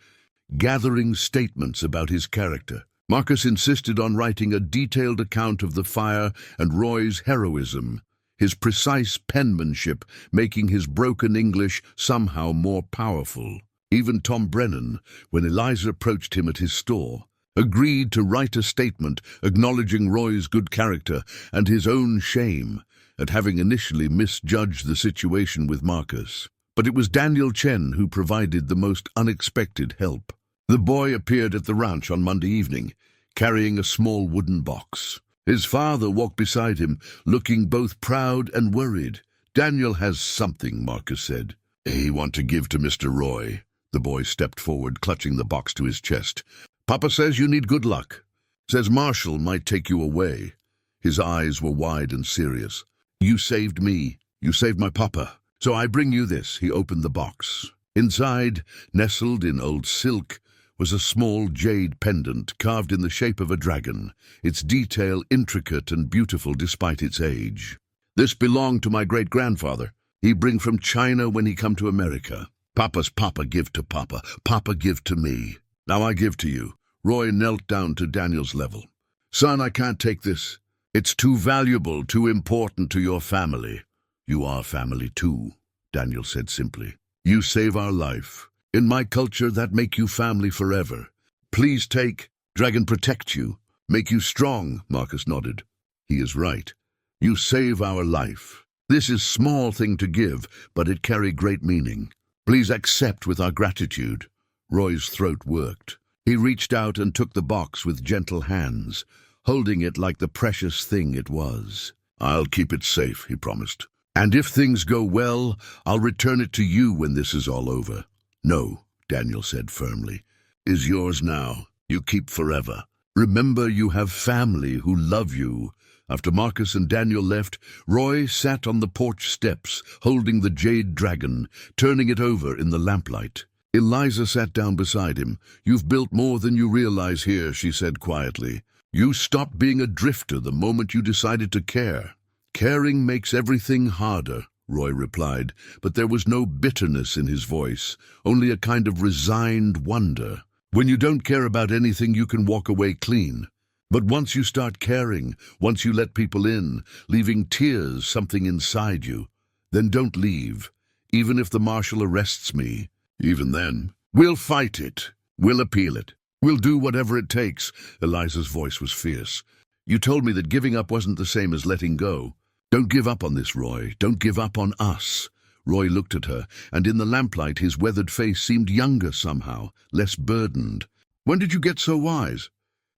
gathering statements about his character. Marcus insisted on writing a detailed account of the fire and Roy's heroism, his precise penmanship making his broken English somehow more powerful. Even Tom Brennan, when Eliza approached him at his store, agreed to write a statement acknowledging Roy's good character and his own shame at having initially misjudged the situation with Marcus. But it was Daniel Chen who provided the most unexpected help. The boy appeared at the ranch on Monday evening, carrying a small wooden box. His father walked beside him, looking both proud and worried. "Daniel has something," Marcus said. "He want to give to Mr. Roy." The boy stepped forward, clutching the box to his chest. "Papa says you need good luck. Says Marshall might take you away." His eyes were wide and serious. "You saved me. You saved my papa. So I bring you this." He opened the box. Inside, nestled in old silk, was a small jade pendant carved in the shape of a dragon, its detail intricate and beautiful despite its age. "This belonged to my great-grandfather. He bring from China when he come to America. Papa's papa give to papa. Papa give to me. Now I give to you." Roy knelt down to Daniel's level. "Son, I can't take this. It's too valuable, too important to your family." "You are family too," Daniel said simply. "You save our life. In my culture, that make you family forever. Please take. Dragon protect you. Make you strong," Marcus nodded. "He is right. You save our life. This is small thing to give, but it carry great meaning. Please accept with our gratitude." Roy's throat worked. He reached out and took the box with gentle hands, holding it like the precious thing it was. "I'll keep it safe," he promised. "And if things go well, I'll return it to you when this is all over." "No," Daniel said firmly. "Is yours now. You keep forever. Remember you have family who love you." After Marcus and Daniel left, Roy sat on the porch steps, holding the jade dragon, turning it over in the lamplight. Eliza sat down beside him. "You've built more than you realize here," she said quietly. "You stopped being a drifter the moment you decided to care." "Caring makes everything harder," Roy replied, but there was no bitterness in his voice, only a kind of resigned wonder. "When you don't care about anything, you can walk away clean. But once you start caring, once you let people in, leaving tears something inside you, then don't leave, even if the marshal arrests me. Even then, we'll fight it. We'll appeal it. We'll do whatever it takes." Eliza's voice was fierce. You told me that giving up wasn't the same as letting go. Don't give up on this, Roy. Don't give up on us. Roy looked at her, and in the lamplight his weathered face seemed younger somehow, less burdened. When did you get so wise?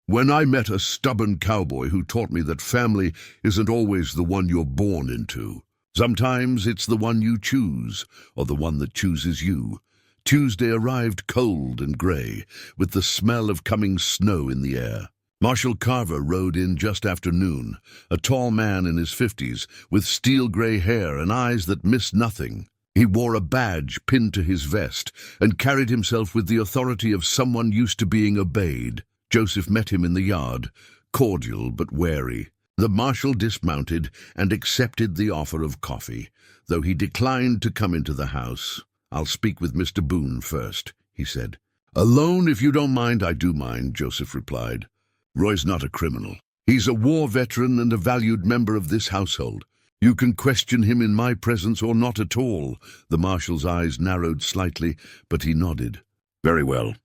When I met a stubborn cowboy who taught me that family isn't always the one you're born into. Sometimes it's the one you choose, or the one that chooses you. Tuesday arrived cold and grey, with the smell of coming snow in the air. Marshal Carver rode in just after noon, a tall man in his 50s, with steel-grey hair and eyes that missed nothing. He wore a badge pinned to his vest and carried himself with the authority of someone used to being obeyed. Joseph met him in the yard, cordial but wary. The marshal dismounted and accepted the offer of coffee, though he declined to come into the house. "I'll speak with Mr. Boone first," he said. "Alone, if you don't mind." "I do mind," Joseph replied. "Roy's not a criminal. He's a war veteran and a valued member of this household. You can question him in my presence or not at all." The marshal's eyes narrowed slightly, but he nodded. "Very well.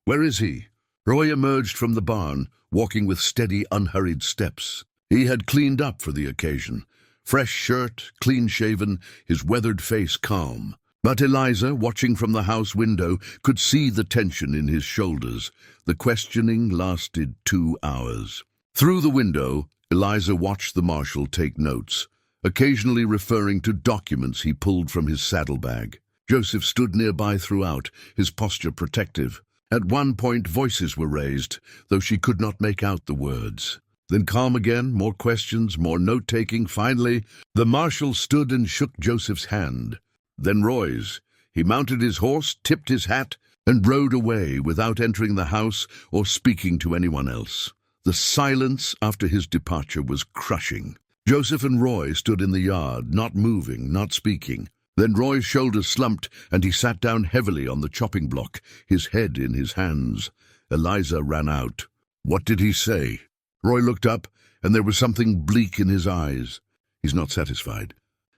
Where is he?" Roy emerged from the barn, walking with steady, unhurried steps. He had cleaned up for the occasion. Fresh shirt, clean-shaven, his weathered face calm. But Eliza, watching from the house window, could see the tension in his shoulders. The questioning lasted 2 hours. Through the window, Eliza watched the marshal take notes, occasionally referring to documents he pulled from his saddlebag. Joseph stood nearby throughout, his posture protective. At one point, voices were raised, though she could not make out the words. Then calm again, more questions, more note-taking. Finally, the marshal stood and shook Joseph's hand. Then Roy's. He mounted his horse, tipped his hat, and rode away without entering the house or speaking to anyone else. The silence after his departure was crushing. Joseph and Roy stood in the yard, not moving, not speaking. Then Roy's shoulders slumped, and he sat down heavily on the chopping block, his head in his hands. Eliza ran out. "What did he say?" Roy looked up, and there was something bleak in his eyes. "He's not satisfied.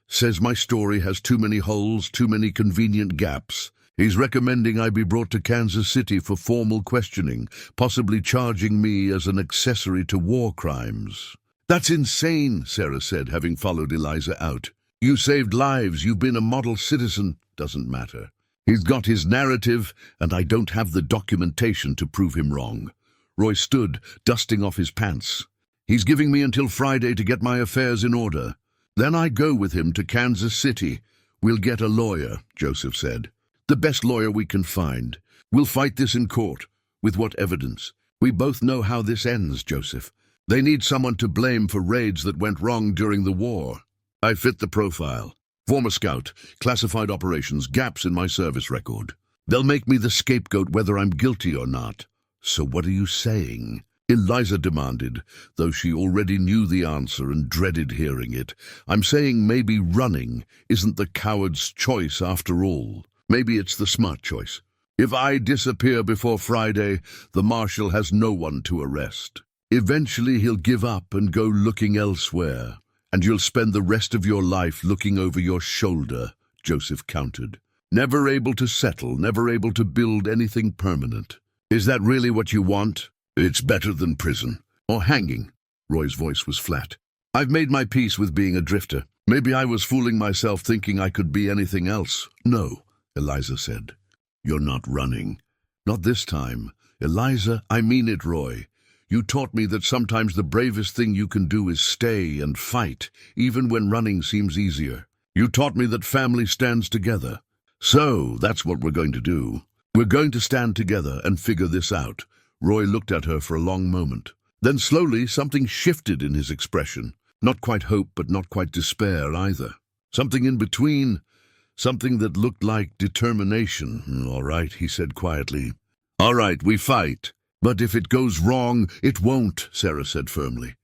Says my story has too many holes, too many convenient gaps. He's recommending I be brought to Kansas City for formal questioning, possibly charging me as an accessory to war crimes." "That's insane," Sarah said, having followed Eliza out. "You saved lives, you've been a model citizen." "Doesn't matter. He's got his narrative, and I don't have the documentation to prove him wrong." Roy stood, dusting off his pants. "He's giving me until Friday to get my affairs in order. Then I go with him to Kansas City. We'll get a lawyer," Joseph said. "The best lawyer we can find. We'll fight this in court. With what evidence? We both know how this ends, Joseph. They need someone to blame for raids that went wrong during the war. I fit the profile. Former scout, classified operations, gaps in my service record. They'll make me the scapegoat whether I'm guilty or not." "So what are you saying?" Eliza demanded, though she already knew the answer and dreaded hearing it. "I'm saying maybe running isn't the coward's choice after all. Maybe it's the smart choice. If I disappear before Friday, the marshal has no one to arrest. Eventually he'll give up and go looking elsewhere, and you'll spend the rest of your life looking over your shoulder," Joseph countered. "Never able to settle, never able to build anything permanent. Is that really what you want? It's better than prison. Or hanging." Roy's voice was flat. "I've made my peace with being a drifter. Maybe I was fooling myself thinking I could be anything else." "No," Eliza said. "You're not running. Not this time. Eliza, I mean it, Roy. You taught me that sometimes the bravest thing you can do is stay and fight, even when running seems easier. You taught me that family stands together. So that's what we're going to do. We're going to stand together and figure this out." Roy looked at her for a long moment. Then slowly something shifted in his expression. Not quite hope, but not quite despair either. Something in between, something that looked like determination. "All right," he said quietly. "All right, we fight. But if it goes wrong, it won't," Sarah said firmly.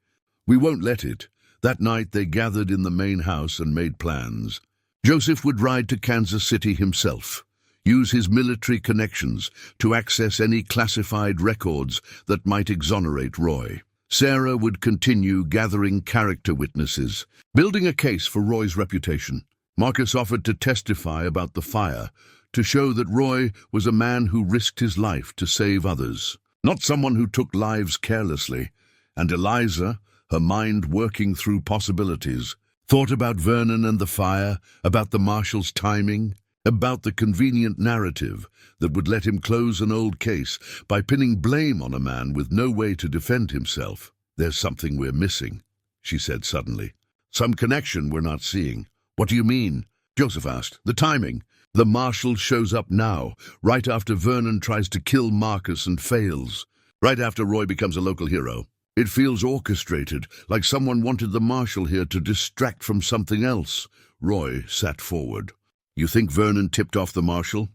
"We won't let it." That night they gathered in the main house and made plans. Joseph would ride to Kansas City himself, use his military connections to access any classified records that might exonerate Roy. Sarah would continue gathering character witnesses, building a case for Roy's reputation. Marcus offered to testify about the fire, to show that Roy was a man who risked his life to save others, not someone who took lives carelessly. And Eliza, her mind working through possibilities. Thought about Vernon and the fire, about the marshal's timing, about the convenient narrative that would let him close an old case by pinning blame on a man with no way to defend himself. "There's something we're missing," she said suddenly. "Some connection we're not seeing." "What do you mean?" Joseph asked. "The timing. The marshal shows up now, right after Vernon tries to kill Marcus and fails, right after Roy becomes a local hero. It feels orchestrated, like someone wanted the marshal here to distract from something else." Roy sat forward. "You think Vernon tipped off the marshal?"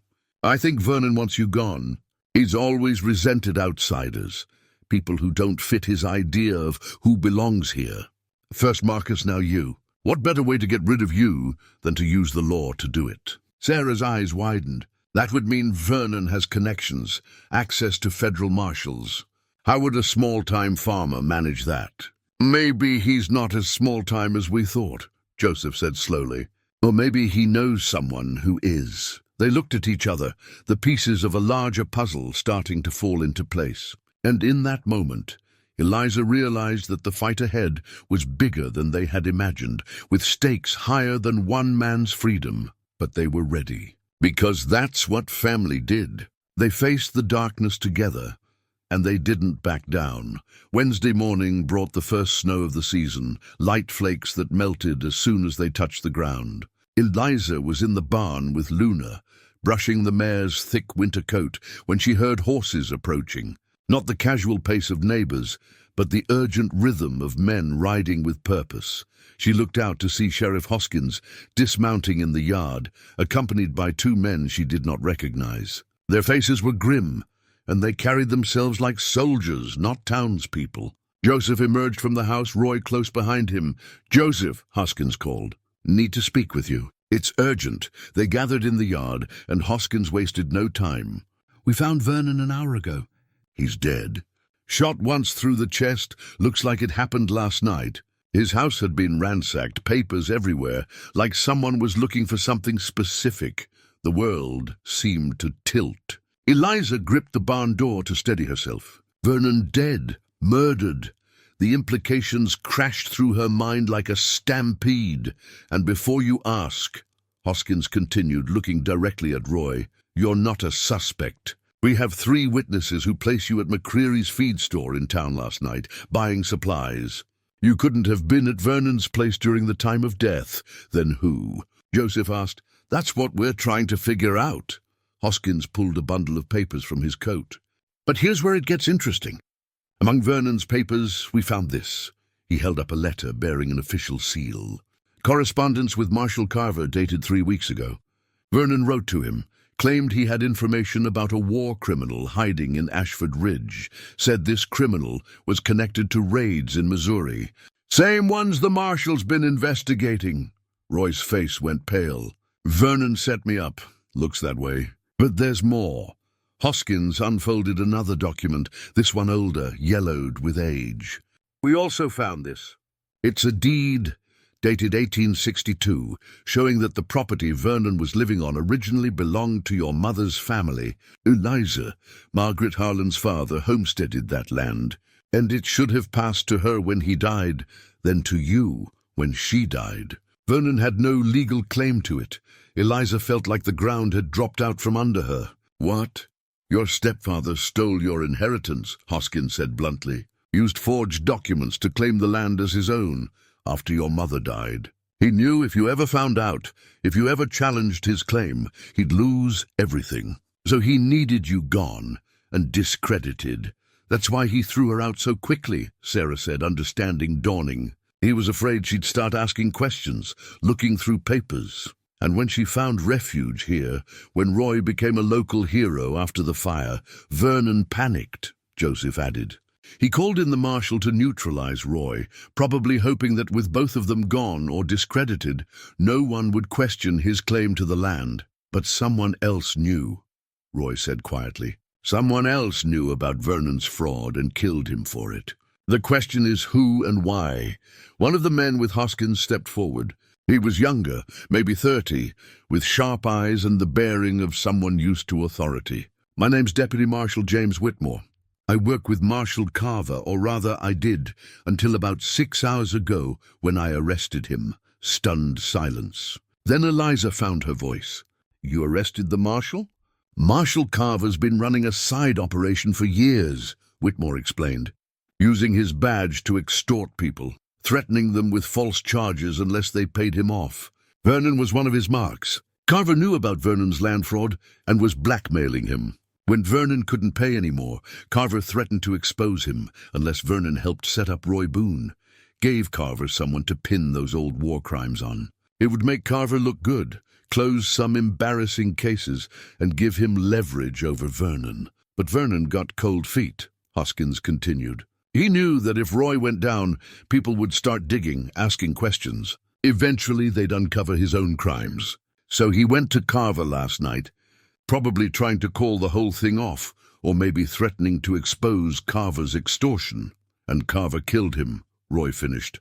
"I think Vernon wants you gone. He's always resented outsiders, people who don't fit his idea of who belongs here. First Marcus, now you. What better way to get rid of you than to use the law to do it?" Sarah's eyes widened. "That would mean Vernon has connections, access to federal marshals. How would a small-time farmer manage that?" "Maybe he's not as small-time as we thought," Joseph said slowly. "Or maybe he knows someone who is." They looked at each other, the pieces of a larger puzzle starting to fall into place. And in that moment, Eliza realized that the fight ahead was bigger than they had imagined, with stakes higher than one man's freedom. But they were ready, because that's what family did. They faced the darkness together, and they didn't back down. Wednesday morning brought the first snow of the season, light flakes that melted as soon as they touched the ground. Eliza was in the barn with Luna, brushing the mare's thick winter coat when she heard horses approaching. Not the casual pace of neighbors, but the urgent rhythm of men riding with purpose. She looked out to see Sheriff Hoskins dismounting in the yard, accompanied by two men she did not recognize. Their faces were grim, and they carried themselves like soldiers, not townspeople. Joseph emerged from the house, Roy close behind him. "Joseph," Hoskins called. "Need to speak with you. It's urgent." They gathered in the yard, and Hoskins wasted no time. "We found Vernon an hour ago." "He's dead. Shot once through the chest. Looks like it happened last night." His house had been ransacked, papers everywhere, like someone was looking for something specific. The world seemed to tilt. Eliza gripped the barn door to steady herself. Vernon dead, murdered. The implications crashed through her mind like a stampede. "And before you ask," Hoskins continued, looking directly at Roy, "you're not a suspect. We have 3 witnesses who place you at McCreary's feed store in town last night, buying supplies. You couldn't have been at Vernon's place during the time of death. Then who?" Joseph asked. "That's what we're trying to figure out." Hoskins pulled a bundle of papers from his coat. "But here's where it gets interesting. Among Vernon's papers, we found this." He held up a letter bearing an official seal. "Correspondence with Marshal Carver dated 3 weeks ago. Vernon wrote to him, claimed he had information about a war criminal hiding in Ashford Ridge, said this criminal was connected to raids in Missouri. Same ones the marshal's been investigating." Roy's face went pale. "Vernon set me up. Looks that way. But there's more." Hoskins unfolded another document, this one older, yellowed with age. "We also found this. It's a deed dated 1862, showing that the property Vernon was living on originally belonged to your mother's family. Eliza, Margaret Harlan's father, homesteaded that land, and it should have passed to her when he died, then to you when she died. Vernon had no legal claim to it. Eliza felt like the ground had dropped out from under her." "What?" "Your stepfather stole your inheritance," Hoskins said bluntly. "Used forged documents to claim the land as his own after your mother died. He knew if you ever found out, if you ever challenged his claim, he'd lose everything. So he needed you gone and discredited. That's why he threw her out so quickly," Sarah said, understanding dawning. "He was afraid she'd start asking questions, looking through papers. And when she found refuge here, when Roy became a local hero after the fire, Vernon panicked," Joseph added. "He called in the marshal to neutralize Roy, probably hoping that with both of them gone or discredited, no one would question his claim to the land. But someone else knew," Roy said quietly. "Someone else knew about Vernon's fraud and killed him for it. The question is who and why." One of the men with Hoskins stepped forward. He was younger, maybe 30, with sharp eyes and the bearing of someone used to authority. "My name's Deputy Marshal James Whitmore. I work with Marshal Carver, or rather I did, until about 6 hours ago when I arrested him. Stunned silence. Then Eliza found her voice. You arrested the Marshal? Marshal Carver's been running a side operation for years, Whitmore explained, using his badge to extort people, threatening them with false charges unless they paid him off. Vernon was one of his marks. Carver knew about Vernon's land fraud and was blackmailing him. When Vernon couldn't pay anymore, Carver threatened to expose him unless Vernon helped set up Roy Boone, gave Carver someone to pin those old war crimes on. It would make Carver look good, close some embarrassing cases, and give him leverage over Vernon. But Vernon got cold feet, Hoskins continued. He knew that if Roy went down, people would start digging, asking questions. Eventually they'd uncover his own crimes. So he went to Carver last night, probably trying to call the whole thing off, or maybe threatening to expose Carver's extortion. And Carver killed him, Roy finished.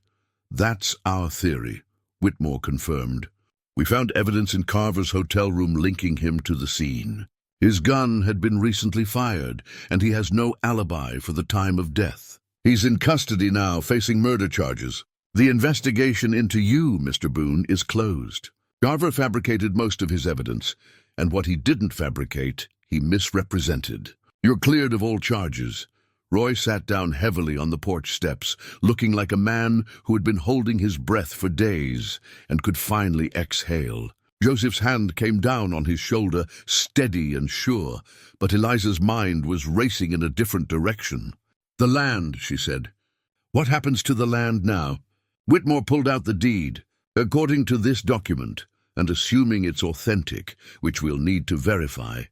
That's our theory, Whitmore confirmed. We found evidence in Carver's hotel room linking him to the scene. His gun had been recently fired, and he has no alibi for the time of death. He's in custody now, facing murder charges. The investigation into you, Mr. Boone, is closed. Carver fabricated most of his evidence, and what he didn't fabricate, he misrepresented. You're cleared of all charges. Roy sat down heavily on the porch steps, looking like a man who had been holding his breath for days and could finally exhale. Joseph's hand came down on his shoulder, steady and sure, but Eliza's mind was racing in a different direction. The land, she said. What happens to the land now? Whitmore pulled out the deed. According to this document, and assuming it's authentic, which we'll need to verify,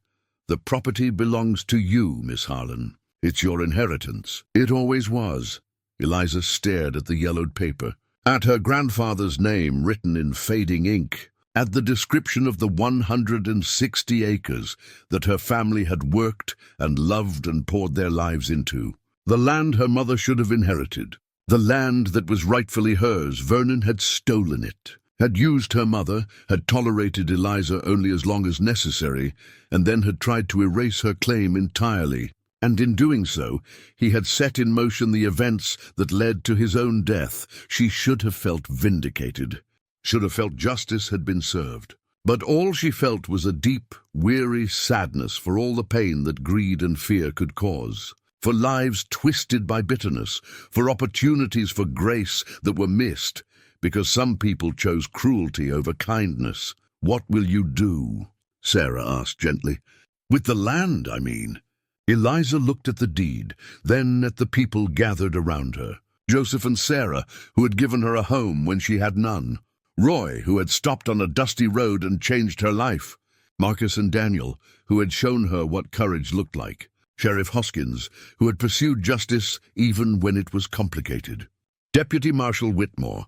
the property belongs to you, Miss Harlan. It's your inheritance. It always was. Eliza stared at the yellowed paper, at her grandfather's name written in fading ink, at the description of the 160 acres that her family had worked and loved and poured their lives into. The land her mother should have inherited. The land that was rightfully hers. Vernon had stolen it, had used her mother, had tolerated Eliza only as long as necessary, and then had tried to erase her claim entirely. And in doing so, he had set in motion the events that led to his own death. She should have felt vindicated, should have felt justice had been served. But all she felt was a deep, weary sadness for all the pain that greed and fear could cause, for lives twisted by bitterness, for opportunities for grace that were missed, because some people chose cruelty over kindness. What will you do? Sarah asked gently. With the land, I mean. Eliza looked at the deed, then at the people gathered around her. Joseph and Sarah, who had given her a home when she had none. Roy, who had stopped on a dusty road and changed her life. Marcus and Daniel, who had shown her what courage looked like. Sheriff Hoskins, who had pursued justice even when it was complicated. Deputy Marshal Whitmore,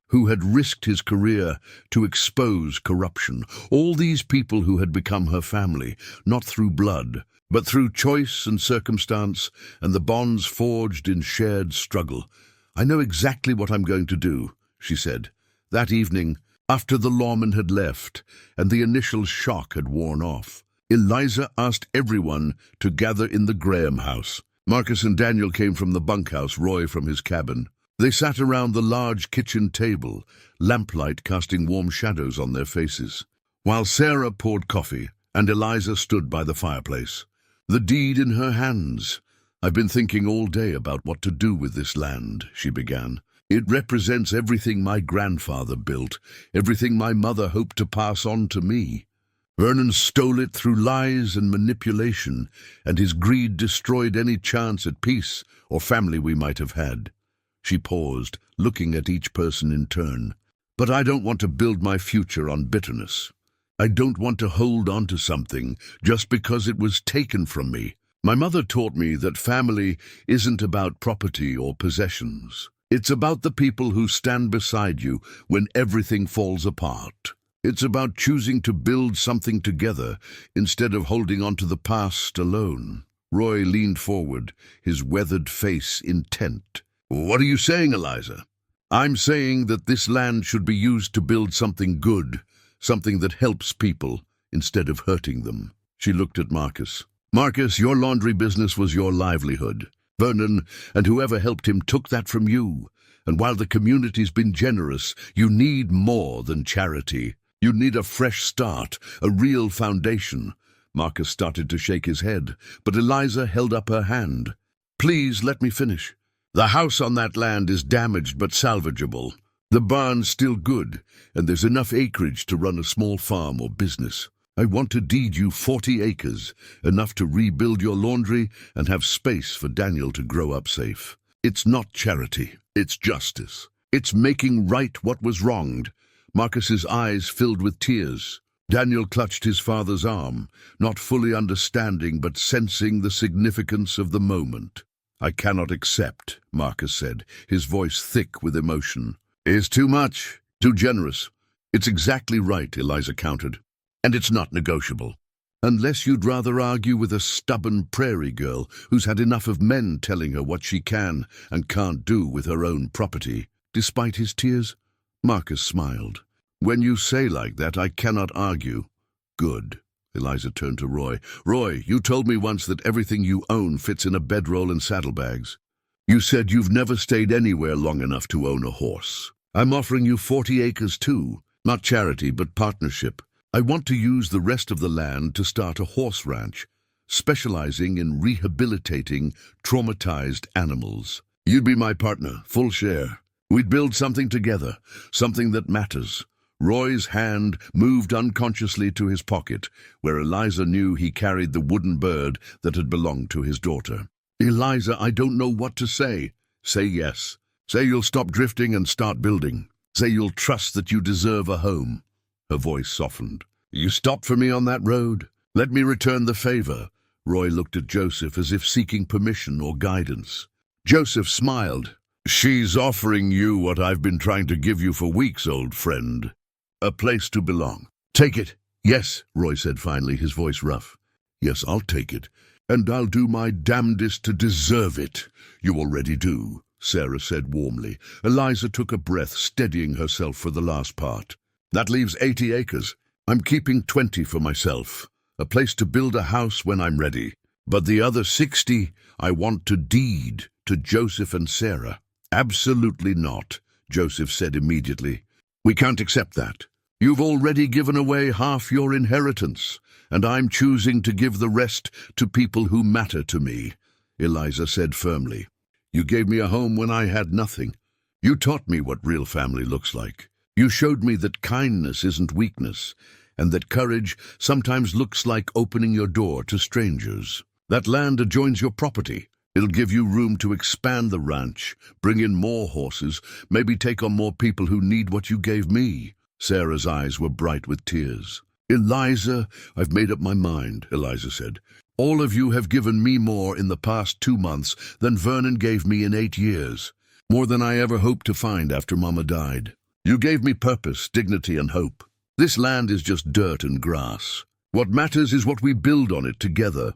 who had risked his career to expose corruption. All these people who had become her family, not through blood, but through choice and circumstance and the bonds forged in shared struggle. I know exactly what I'm going to do, she said. That evening, after the lawman had left and the initial shock had worn off, Eliza asked everyone to gather in the Graham house. Marcus and Daniel came from the bunkhouse, Roy from his cabin. They sat around the large kitchen table, lamplight casting warm shadows on their faces, while Sarah poured coffee and Eliza stood by the fireplace, the deed in her hands. I've been thinking all day about what to do with this land, she began. It represents everything my grandfather built, everything my mother hoped to pass on to me. Vernon stole it through lies and manipulation, and his greed destroyed any chance at peace or family we might have had. She paused, looking at each person in turn. But I don't want to build my future on bitterness. I don't want to hold on to something just because it was taken from me. My mother taught me that family isn't about property or possessions. It's about the people who stand beside you when everything falls apart. It's about choosing to build something together instead of holding on to the past alone. Roy leaned forward, his weathered face intent. What are you saying, Eliza? I'm saying that this land should be used to build something good, something that helps people instead of hurting them. She looked at Marcus. Marcus, your laundry business was your livelihood. Vernon and whoever helped him took that from you. And while the community's been generous, you need more than charity. You need a fresh start, a real foundation. Marcus started to shake his head, but Eliza held up her hand. Please let me finish. The house on that land is damaged but salvageable. The barn's still good, and there's enough acreage to run a small farm or business. I want to deed you 40 acres, enough to rebuild your laundry and have space for Daniel to grow up safe. It's not charity, it's justice. It's making right what was wronged. Marcus's eyes filled with tears. Daniel clutched his father's arm, not fully understanding but sensing the significance of the moment. I cannot accept, Marcus said, his voice thick with emotion. It's too much, too generous. It's exactly right, Eliza countered. And it's not negotiable. Unless you'd rather argue with a stubborn prairie girl who's had enough of men telling her what she can and can't do with her own property. Despite his tears, Marcus smiled. When you say like that, I cannot argue. Good. Eliza turned to Roy. Roy, you told me once that everything you own fits in a bedroll and saddlebags. You said you've never stayed anywhere long enough to own a horse. I'm offering you 40 acres too. Not charity, but partnership. I want to use the rest of the land to start a horse ranch, specializing in rehabilitating traumatized animals. You'd be my partner, full share. We'd build something together, something that matters. Roy's hand moved unconsciously to his pocket, where Eliza knew he carried the wooden bird that had belonged to his daughter. Eliza, I don't know what to say. Say yes. Say you'll stop drifting and start building. Say you'll trust that you deserve a home. Her voice softened. You stopped for me on that road. Let me return the favor. Roy looked at Joseph as if seeking permission or guidance. Joseph smiled. She's offering you what I've been trying to give you for weeks, old friend. A place to belong. Take it. Yes, Roy said finally, his voice rough. Yes, I'll take it. And I'll do my damnedest to deserve it. You already do, Sarah said warmly. Eliza took a breath, steadying herself for the last part. That leaves 80 acres. I'm keeping 20 for myself. A place to build a house when I'm ready. But the other 60, I want to deed to Joseph and Sarah. Absolutely not, Joseph said immediately. We can't accept that. You've already given away half your inheritance, and I'm choosing to give the rest to people who matter to me, Eliza said firmly. You gave me a home when I had nothing. You taught me what real family looks like. You showed me that kindness isn't weakness, and that courage sometimes looks like opening your door to strangers. That land adjoins your property. It'll give you room to expand the ranch, bring in more horses, maybe take on more people who need what you gave me. Sarah's eyes were bright with tears. Eliza, I've made up my mind, Eliza said. All of you have given me more in the past 2 months than Vernon gave me in 8 years. More than I ever hoped to find after Mama died. You gave me purpose, dignity, and hope. This land is just dirt and grass. What matters is what we build on it together.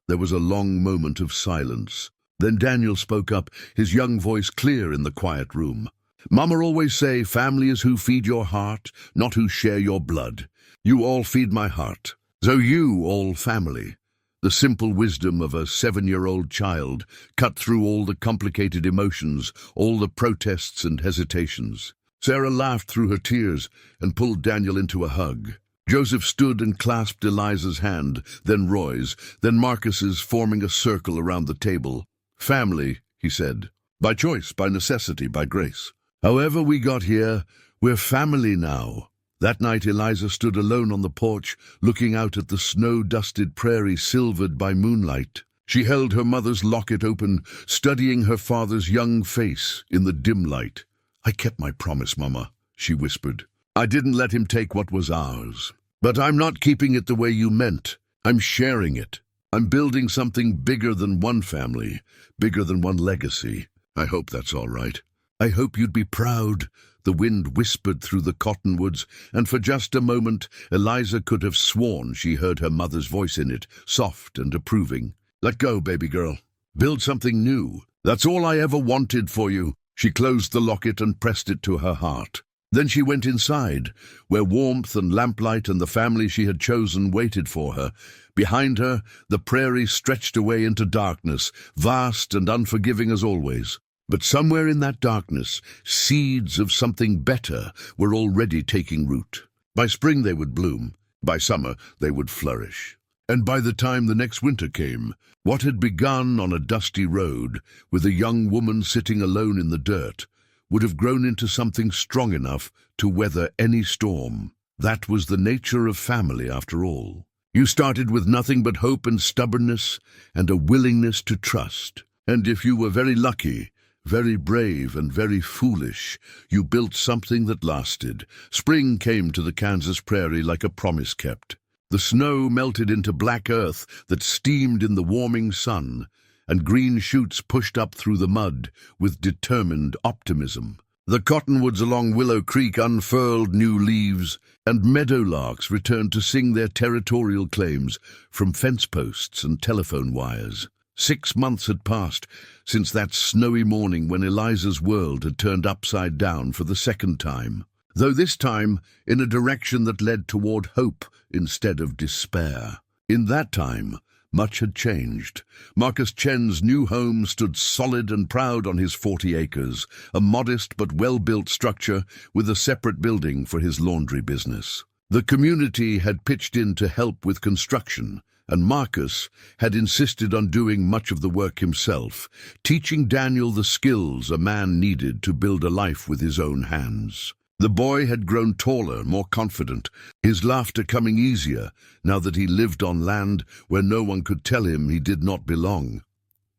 There was a long moment of silence. Then Daniel spoke up, his young voice clear in the quiet room. Mama always say, family is who feed your heart, not who share your blood. You all feed my heart. So you all family. The simple wisdom of a 7-year-old child cut through all the complicated emotions, all the protests and hesitations. Sarah laughed through her tears and pulled Daniel into a hug. Joseph stood and clasped Eliza's hand, then Roy's, then Marcus's, forming a circle around the table. Family, he said. By choice, by necessity, by grace. However we got here, we're family now. That night Eliza stood alone on the porch, looking out at the snow-dusted prairie silvered by moonlight. She held her mother's locket open, studying her father's young face in the dim light. I kept my promise, Mama, she whispered. I didn't let him take what was ours. But I'm not keeping it the way you meant. I'm sharing it. I'm building something bigger than one family, bigger than one legacy. I hope that's all right. I hope you'd be proud. The wind whispered through the cottonwoods, and for just a moment Eliza could have sworn she heard her mother's voice in it, soft and approving. Let go, baby girl. Build something new. That's all I ever wanted for you. She closed the locket and pressed it to her heart. Then she went inside, where warmth and lamplight and the family she had chosen waited for her. Behind her, the prairie stretched away into darkness, vast and unforgiving as always. But somewhere in that darkness, seeds of something better were already taking root. By spring they would bloom, by summer they would flourish. And by the time the next winter came, what had begun on a dusty road, with a young woman sitting alone in the dirt, would have grown into something strong enough to weather any storm. That was the nature of family, after all. You started with nothing but hope and stubbornness and a willingness to trust. And if you were very lucky, very brave and very foolish, you built something that lasted. Spring came to the Kansas prairie like a promise kept. The snow melted into black earth that steamed in the warming sun, and green shoots pushed up through the mud with determined optimism. The cottonwoods along Willow Creek unfurled new leaves, and meadowlarks returned to sing their territorial claims from fence posts and telephone wires. 6 months had passed since that snowy morning when Eliza's world had turned upside down for the second time, though this time in a direction that led toward hope instead of despair. In that time, much had changed. Marcus Chen's new home stood solid and proud on his 40 acres, a modest but well-built structure with a separate building for his laundry business. The community had pitched in to help with construction, and Marcus had insisted on doing much of the work himself, teaching Daniel the skills a man needed to build a life with his own hands. The boy had grown taller, more confident, his laughter coming easier now that he lived on land where no one could tell him he did not belong.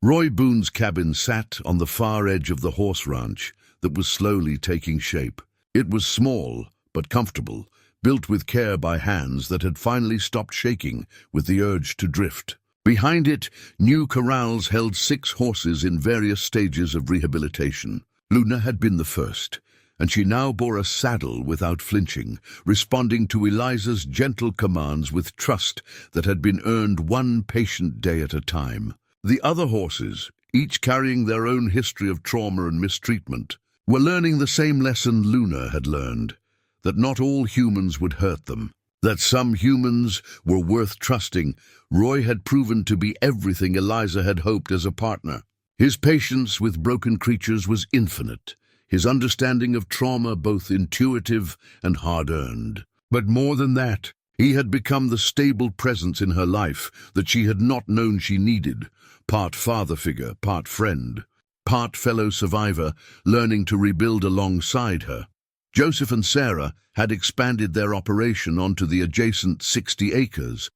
Roy Boone's cabin sat on the far edge of the horse ranch that was slowly taking shape. It was small but comfortable, built with care by hands that had finally stopped shaking with the urge to drift. Behind it, new corrals held 6 horses in various stages of rehabilitation. Luna had been the first, and she now bore a saddle without flinching, responding to Eliza's gentle commands with trust that had been earned one patient day at a time. The other horses, each carrying their own history of trauma and mistreatment, were learning the same lesson Luna had learned, that not all humans would hurt them, that some humans were worth trusting. Roy had proven to be everything Eliza had hoped as a partner. His patience with broken creatures was infinite, his understanding of trauma both intuitive and hard-earned. But more than that, he had become the stable presence in her life that she had not known she needed, part father figure, part friend, part fellow survivor, learning to rebuild alongside her. Joseph and Sarah had expanded their operation onto the adjacent 60 acres,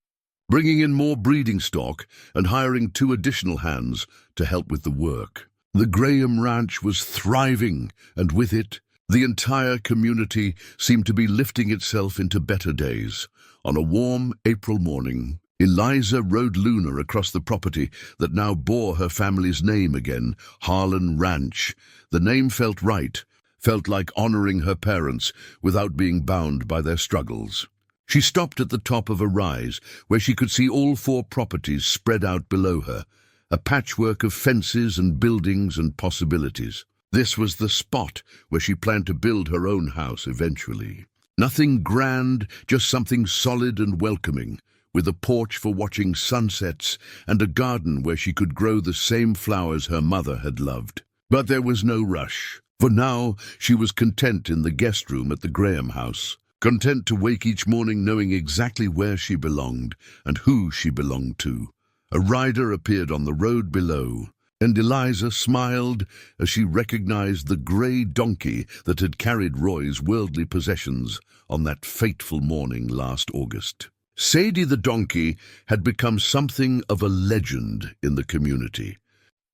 bringing in more breeding stock and hiring 2 additional hands to help with the work. The Graham Ranch was thriving, and with it, the entire community seemed to be lifting itself into better days. On a warm April morning, Eliza rode Luna across the property that now bore her family's name again, Harlan Ranch. The name felt right, felt like honoring her parents without being bound by their struggles. She stopped at the top of a rise where she could see all 4 properties spread out below her, a patchwork of fences and buildings and possibilities. This was the spot where she planned to build her own house eventually. Nothing grand, just something solid and welcoming, with a porch for watching sunsets and a garden where she could grow the same flowers her mother had loved. But there was no rush, for now she was content in the guest room at the Graham house, content to wake each morning knowing exactly where she belonged and who she belonged to. A rider appeared on the road below, and Eliza smiled as she recognized the grey donkey that had carried Roy's worldly possessions on that fateful morning last August. Sadie the donkey had become something of a legend in the community,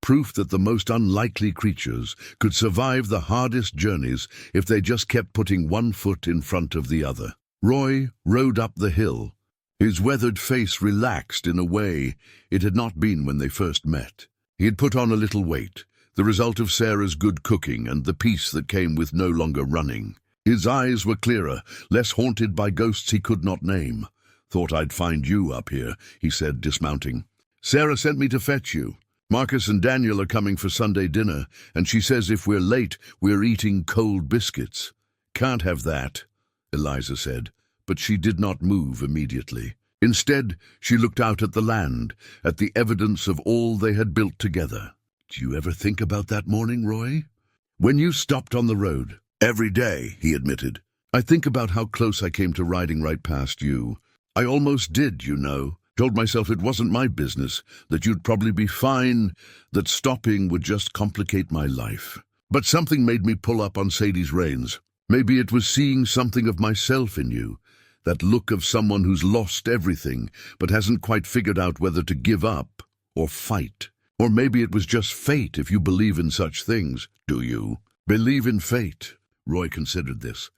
proof that the most unlikely creatures could survive the hardest journeys if they just kept putting one foot in front of the other. Roy rode up the hill, his weathered face relaxed in a way it had not been when they first met. He had put on a little weight, the result of Sarah's good cooking and the peace that came with no longer running. His eyes were clearer, less haunted by ghosts he could not name. "Thought I'd find you up here," he said, dismounting. "Sarah sent me to fetch you. Marcus and Daniel are coming for Sunday dinner, and she says if we're late, we're eating cold biscuits." "Can't have that," Eliza said, but she did not move immediately. Instead, she looked out at the land, at the evidence of all they had built together. "Do you ever think about that morning, Roy? When you stopped on the road?" "Every day," he admitted. "I think about how close I came to riding right past you. I almost did, you know. Told myself it wasn't my business, that you'd probably be fine, that stopping would just complicate my life. But something made me pull up on Sadie's reins. Maybe it was seeing something of myself in you, that look of someone who's lost everything, but hasn't quite figured out whether to give up or fight. Or maybe it was just fate, if you believe in such things." "Do you?" "Believe in fate." Roy considered this.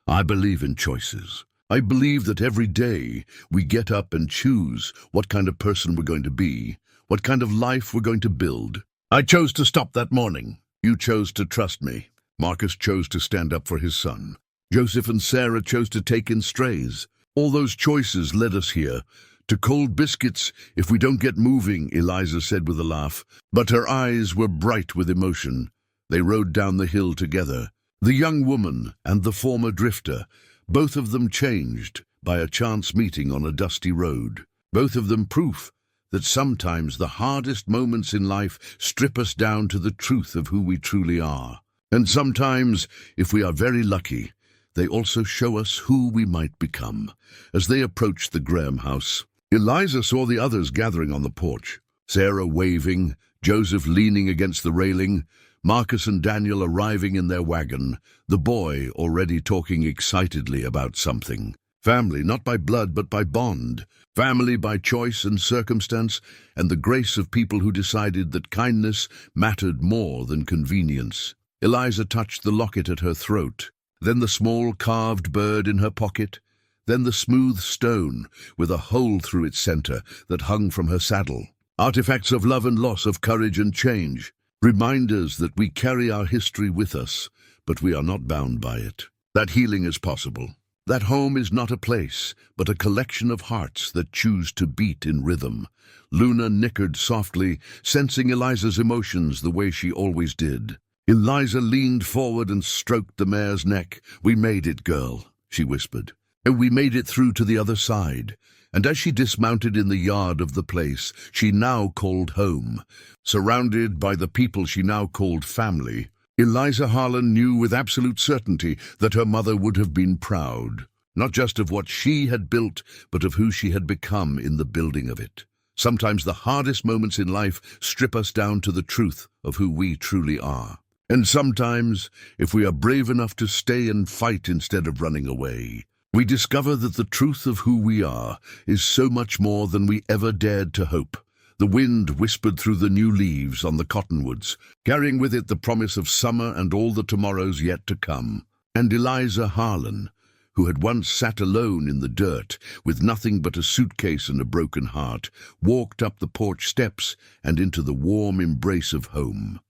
"I believe in choices. I believe that every day we get up and choose what kind of person we're going to be, what kind of life we're going to build. I chose to stop that morning. You chose to trust me. Marcus chose to stand up for his son. Joseph and Sarah chose to take in strays. All those choices led us here. To cold biscuits if we don't get moving," Eliza said with a laugh, but her eyes were bright with emotion. They rode down the hill together. The young woman and the former drifter, both of them changed by a chance meeting on a dusty road. Both of them proof that sometimes the hardest moments in life strip us down to the truth of who we truly are. And sometimes, if we are very lucky, they also show us who we might become. As they approached the Graham house, Eliza saw the others gathering on the porch. Sarah waving, Joseph leaning against the railing, Marcus and Daniel arriving in their wagon, the boy already talking excitedly about something. Family, not by blood but by bond. Family by choice and circumstance, and the grace of people who decided that kindness mattered more than convenience. Eliza touched the locket at her throat, then the small carved bird in her pocket, then the smooth stone with a hole through its center that hung from her saddle. Artifacts of love and loss, of courage and change. Reminders that we carry our history with us, but we are not bound by it. That healing is possible. That home is not a place, but a collection of hearts that choose to beat in rhythm. Luna nickered softly, sensing Eliza's emotions the way she always did. Eliza leaned forward and stroked the mare's neck. "We made it, girl," she whispered. "And we made it through to the other side." And as she dismounted in the yard of the place she now called home, surrounded by the people she now called family, Eliza Harlan knew with absolute certainty that her mother would have been proud, not just of what she had built, but of who she had become in the building of it. Sometimes the hardest moments in life strip us down to the truth of who we truly are. And sometimes, if we are brave enough to stay and fight instead of running away, we discover that the truth of who we are is so much more than we ever dared to hope. The wind whispered through the new leaves on the cottonwoods, carrying with it the promise of summer and all the tomorrows yet to come. And Eliza Harlan, who had once sat alone in the dirt, with nothing but a suitcase and a broken heart, walked up the porch steps and into the warm embrace of home.